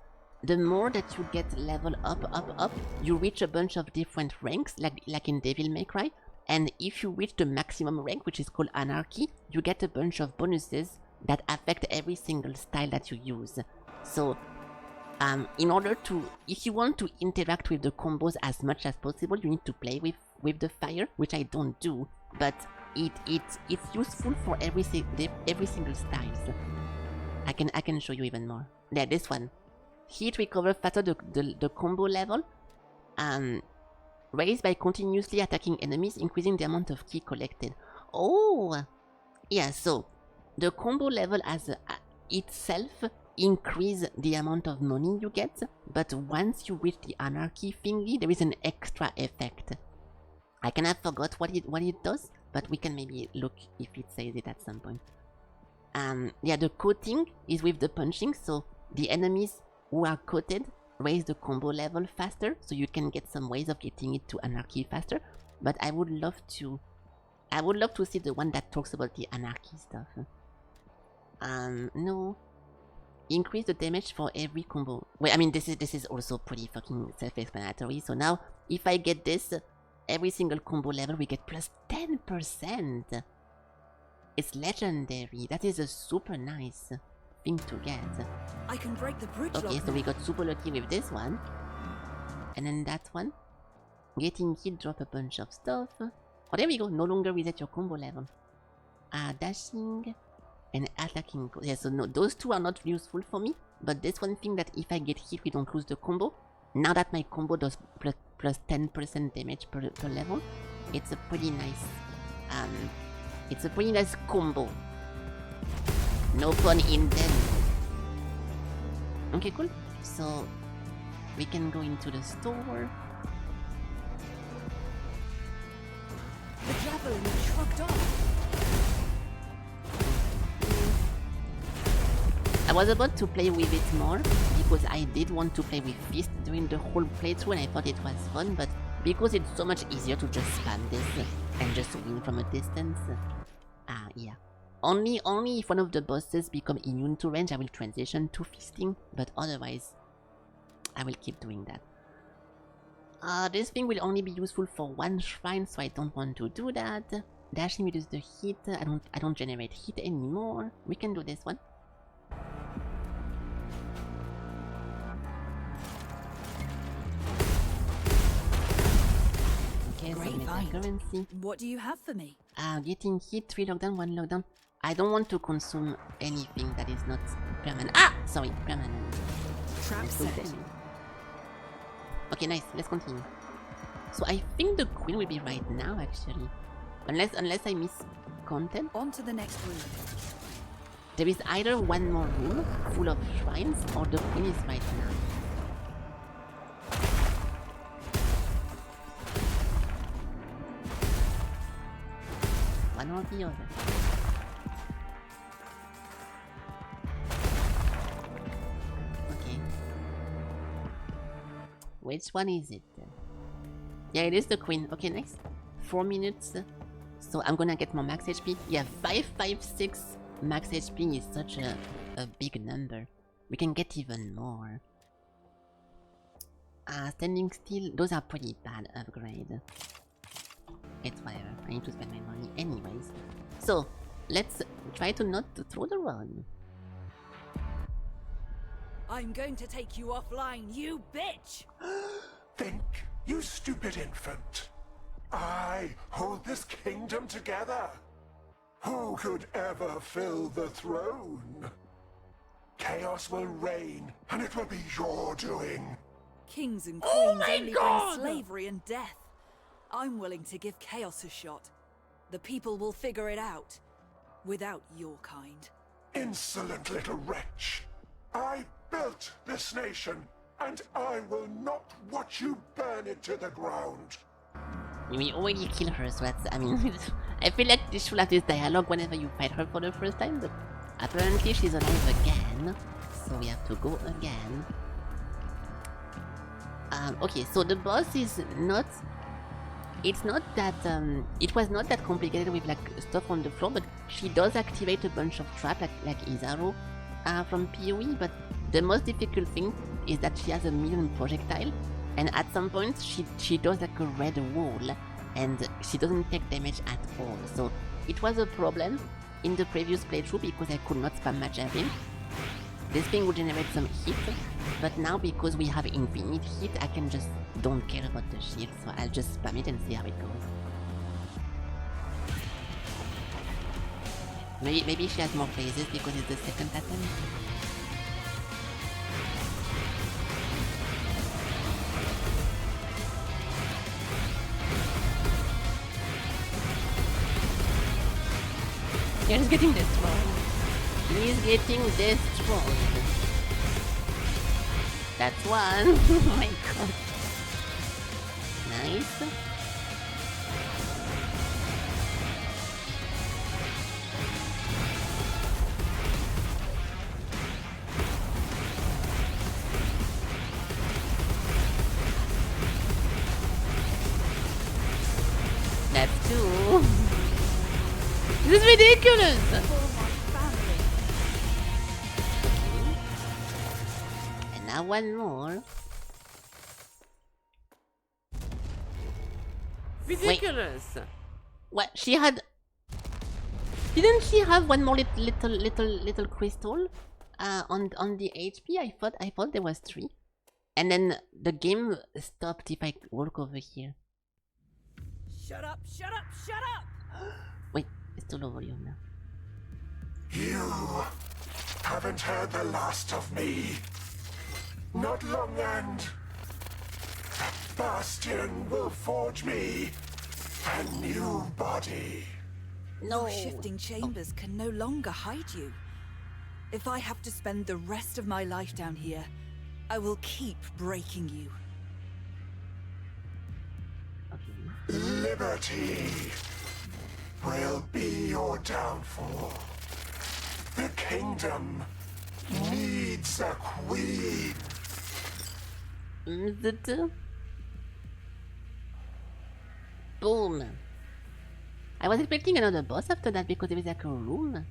the more that you get level up, you reach a bunch of different ranks, like in Devil May Cry. And if you reach the maximum rank, which is called Anarchy, you get a bunch of bonuses that affect every single style that you use. So in order to, if you want to interact with the combos as much as possible, you need to play with the fire, which I don't do, but it's useful for every single styles. I can show you even more. Yeah, this one. Heat recover faster the combo level. Raised by continuously attacking enemies, increasing the amount of ki collected. Oh! Yeah, so the combo level as itself increase the amount of money you get, but once you reach the anarchy thingy, there is an extra effect. I kind of forgot what it does, but we can maybe look if it says it at some point. Yeah, the coating is with the punching, so the enemies who are coated raise the combo level faster, so you can get some ways of getting it to anarchy faster. But I would love to see the one that talks about the anarchy stuff. No. Increase the damage for every combo. Wait, I mean this is also pretty fucking self-explanatory. So now, if I get this, every single combo level we get plus 10%. It's legendary. That is a super nice thing to get. I can break the bridge. Okay, so we got super lucky with this one. And then that one. Getting hit, drop a bunch of stuff. Oh, there we go. No longer reset your combo level. Dashing and attacking. Yeah, so no, those two are not useful for me. But this one thing that if I get hit, we don't lose the combo. Now that my combo does plus 10% damage per level, it's a pretty nice, combo. No pun intended. Okay, cool. So we can go into the store. The javelin is shrugged off. I was about to play with it more because I did want to play with Fist during the whole playthrough and I thought it was fun, but because it's so much easier to just spam this and just win from a distance. Yeah. Only if one of the bosses become immune to range I will transition to Fisting, but otherwise I will keep doing that. This thing will only be useful for one shrine, so I don't want to do that. Dashing reduces the hit. I don't generate hit anymore. We can do this one. Okay, submit the currency. What do you have for me? Getting hit, 3 lockdown, 1 lockdown. I don't want to consume anything that is not permanent. Sorry, permanent. Trap set. Okay, nice. Let's continue. So I think the queen will be right now, actually. Unless I miss content. On to the next room. There is either one more room full of shrines or the queen is right now. One or the other. Okay. Which one is it? Yeah, it is the queen. Okay, nice. 4 minutes. So I'm gonna get more max HP. Yeah, 556 max HP is such a big number. We can get even more. Standing still. Those are pretty bad upgrade. It's whatever. I need to spend my money anyways. So, let's try to not throw the run. I'm going to take you offline, you bitch! Think, you stupid infant. I hold this kingdom together. Who could ever fill the throne? Chaos will reign, and it will be your doing. Kings and queens only bring slavery and death. I'm willing to give chaos a shot. The people will figure it out. Without your kind. Insolent little wretch. I built this nation, and I will not watch you burn it to the ground. We already killed her, so that's, I mean, I feel like this should have this dialogue whenever you fight her for the first time, but apparently she's alive again, so we have to go again. Okay, so the boss is not... It's not that, it was not that complicated with like stuff on the floor, but she does activate a bunch of traps like Izaro from PoE, but the most difficult thing is that she has a million projectile, and at some point she does like a red wall, and she doesn't take damage at all. So it was a problem in the previous playthrough because I could not spam match him. This thing would generate some hit, but now because we have infinite hit, I can just don't care about the shield, so I'll just spam it and see how it goes. Maybe she has more phases because it's the second attempt. He's getting destroyed. He's getting destroyed. That's one. Oh my god. Nice. That's two. This is ridiculous! And now one more. Ridiculous! Wait. What? She had... Didn't she have one more little crystal? On the HP? I thought there was 3. And then the game stopped if I walk over here. Shut up, shut up, shut up! Wait, it's too low volume now. You haven't heard the last of me. Not long, and the Bastion will forge me a new body. No. Your shifting chambers can no longer hide you. If I have to spend the rest of my life down here, I will keep breaking you. Liberty will be your downfall. The kingdom needs a queen. Boom. I was expecting another boss after that because there was like a room.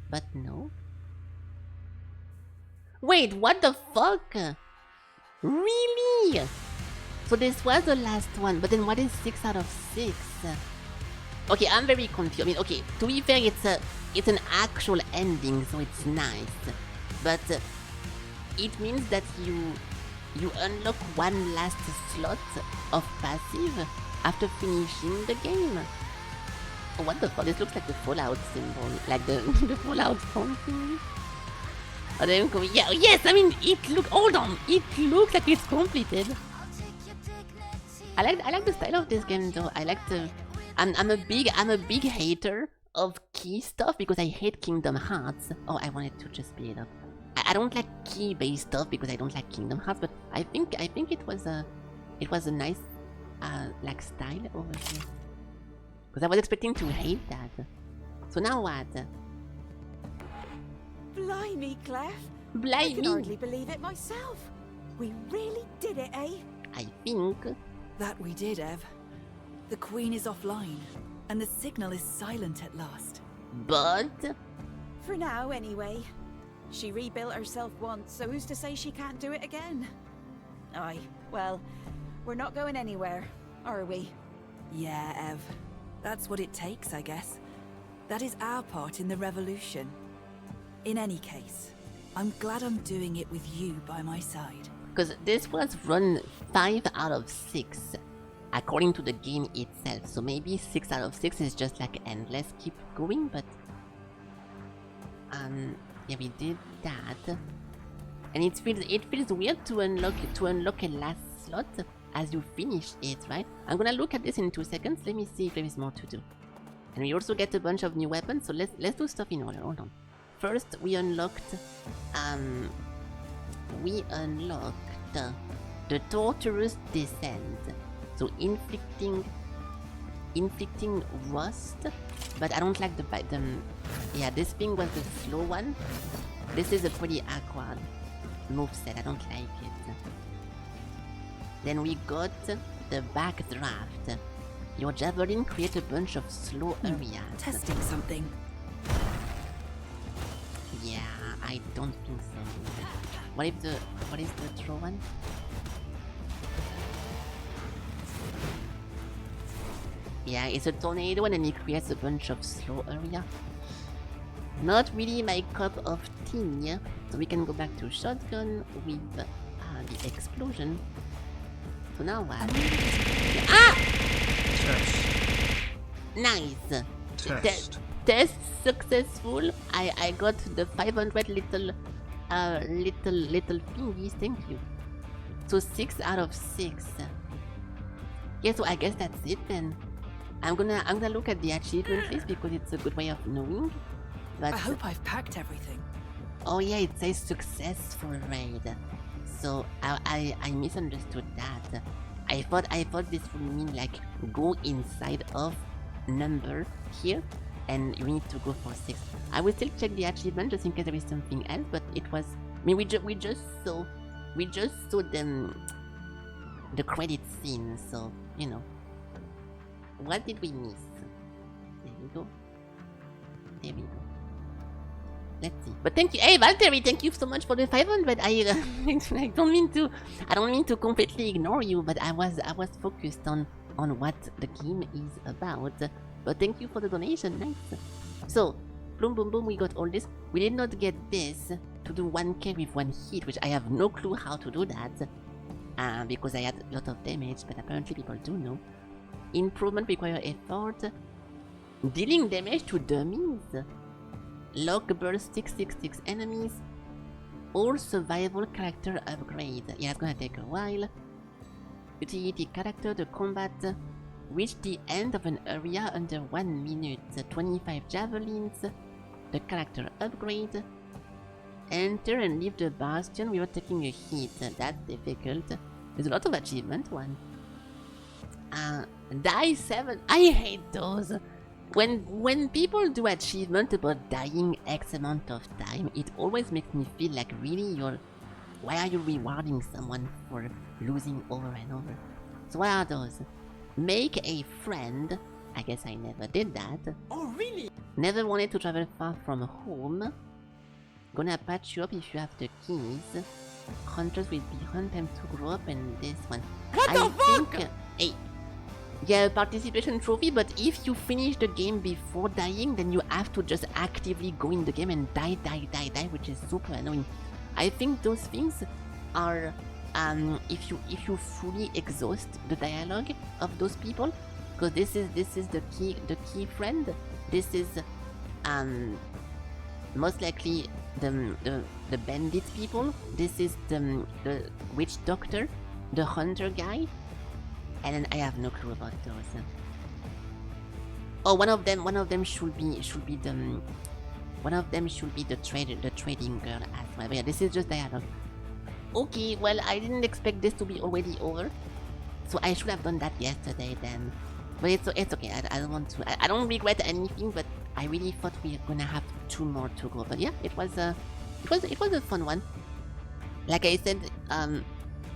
But no. Wait, what the fuck? Really? So this was the last one, but then what is 6 out of 6? Okay, I'm very confused. I mean, okay, to be fair, it's an actual ending, so it's nice. But it means that you unlock one last slot of passive after finishing the game. Oh, what the fuck? This looks like the Fallout symbol, like the the Fallout phone thing. Oh, then go. Yeah, yes. I mean, hold on. It looks like it's completed. I like the style of this game though. I like the. I'm a big hater of key stuff because I hate Kingdom Hearts. Oh, I wanted to just speed it up. I don't like key-based stuff because I don't like Kingdom Hearts, but I think it was a nice like style over here. Because I was expecting to hate that. So now what? Blimey, Clef. Blimey. I can hardly believe it myself. We really did it, eh? I think. That we did, Ev. The Queen is offline, and the signal is silent at last. But... For now, anyway. She rebuilt herself once, so who's to say she can't do it again? Aye, well, we're not going anywhere, are we? Yeah, Ev. That's what it takes, I guess. That is our part in the revolution. In any case, I'm glad I'm doing it with you by my side. Because this was run 5 out of 6, according to the game itself. So maybe 6 out of 6 is just like endless, keep going, but... yeah, we did that. And it feels weird to unlock a last slot as you finish it, right? I'm gonna look at this in 2 seconds. Let me see if there is more to do. And we also get a bunch of new weapons, so let's do stuff in order. Hold on. First, we unlocked the Torturous Descent. So inflicting rust, but I don't like the yeah, this thing was the slow one. This is a pretty awkward moveset, I don't like it. Then we got the Backdraft. Your javelin creates a bunch of slow areas. Testing something. Yeah, I don't think so. What is the throw one? Yeah, it's a tornado and then it creates a bunch of slow area. Not really my cup of tea, so we can go back to shotgun with the explosion. So now what? Ah! Test. Nice. Test. Test successful. I got the 500 little thingies. Thank you. So 6 out of 6. Yeah, so I guess that's it then. I'm gonna look at the achievement list because it's a good way of knowing. But I hope I've packed everything. oh yeah, it says successful raid. So I misunderstood that. I thought this would mean like go inside of number here and you need to go for 6. I will still check the achievement just in case there is something else, but it was I mean we just saw the credit scene, so you know. What did we miss? There we go. There we go. Let's see. But thank you, hey Valtteri, thank you so much for the 500. I don't mean to completely ignore you, but I was focused on what the game is about. But thank you for the donation, nice. So, boom boom boom, we got all this. We did not get this to do 1k with 1 hit, which I have no clue how to do that. Because I had a lot of damage, but apparently people do know. Improvement require effort. Dealing damage to dummies. Lock burst 666 enemies. All survival character upgrade. Yeah, it's gonna take a while. Utility character, the combat. Reach the end of an area under 1 minute. 25 javelins. The character upgrade. Enter and leave the bastion without taking a hit. That's difficult. There's a lot of achievement one. Die 7. I hate those. When people do achievement about dying X amount of time, it always makes me feel like really why are you rewarding someone for losing over and over? So what are those? Make a friend. I guess I never did that. Oh, really? Never wanted to travel far from home. Gonna patch you up if you have the keys. Hunters will be hunt time to grow up, and this one. What the fuck? Hey, yeah, participation trophy, but if you finish the game before dying, then you have to just actively go in the game and die, which is super annoying. I think those things are, if you fully exhaust the dialogue of those people, because this is the key friend. This is, most likely the bandit people. This is the witch doctor, the hunter guy. And then I have no clue about those. Oh, one of them should be the trading girl as well. But yeah, this is just dialogue. Okay, well I didn't expect this to be already over, so I should have done that yesterday then. But it's okay. I don't want to. I don't regret anything, but I really thought we were gonna have 2 more to go. But yeah, it was a fun one. Like I said,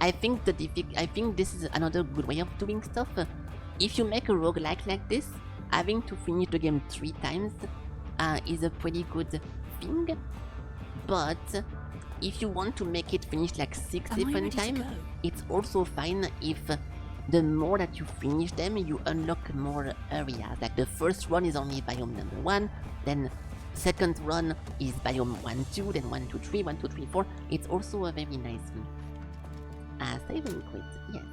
I think this is another good way of doing stuff. If you make a roguelike like this, having to finish the game 3 times is a pretty good thing. But if you want to make it finish like 6 different times, it's also fine if the more that you finish them, you unlock more areas. Like the first run is only biome number 1, then second run is biome 1, 2, then 1, 2, 3, 1, 2, 3, 4. It's also a very nice thing. Save and quit, yes.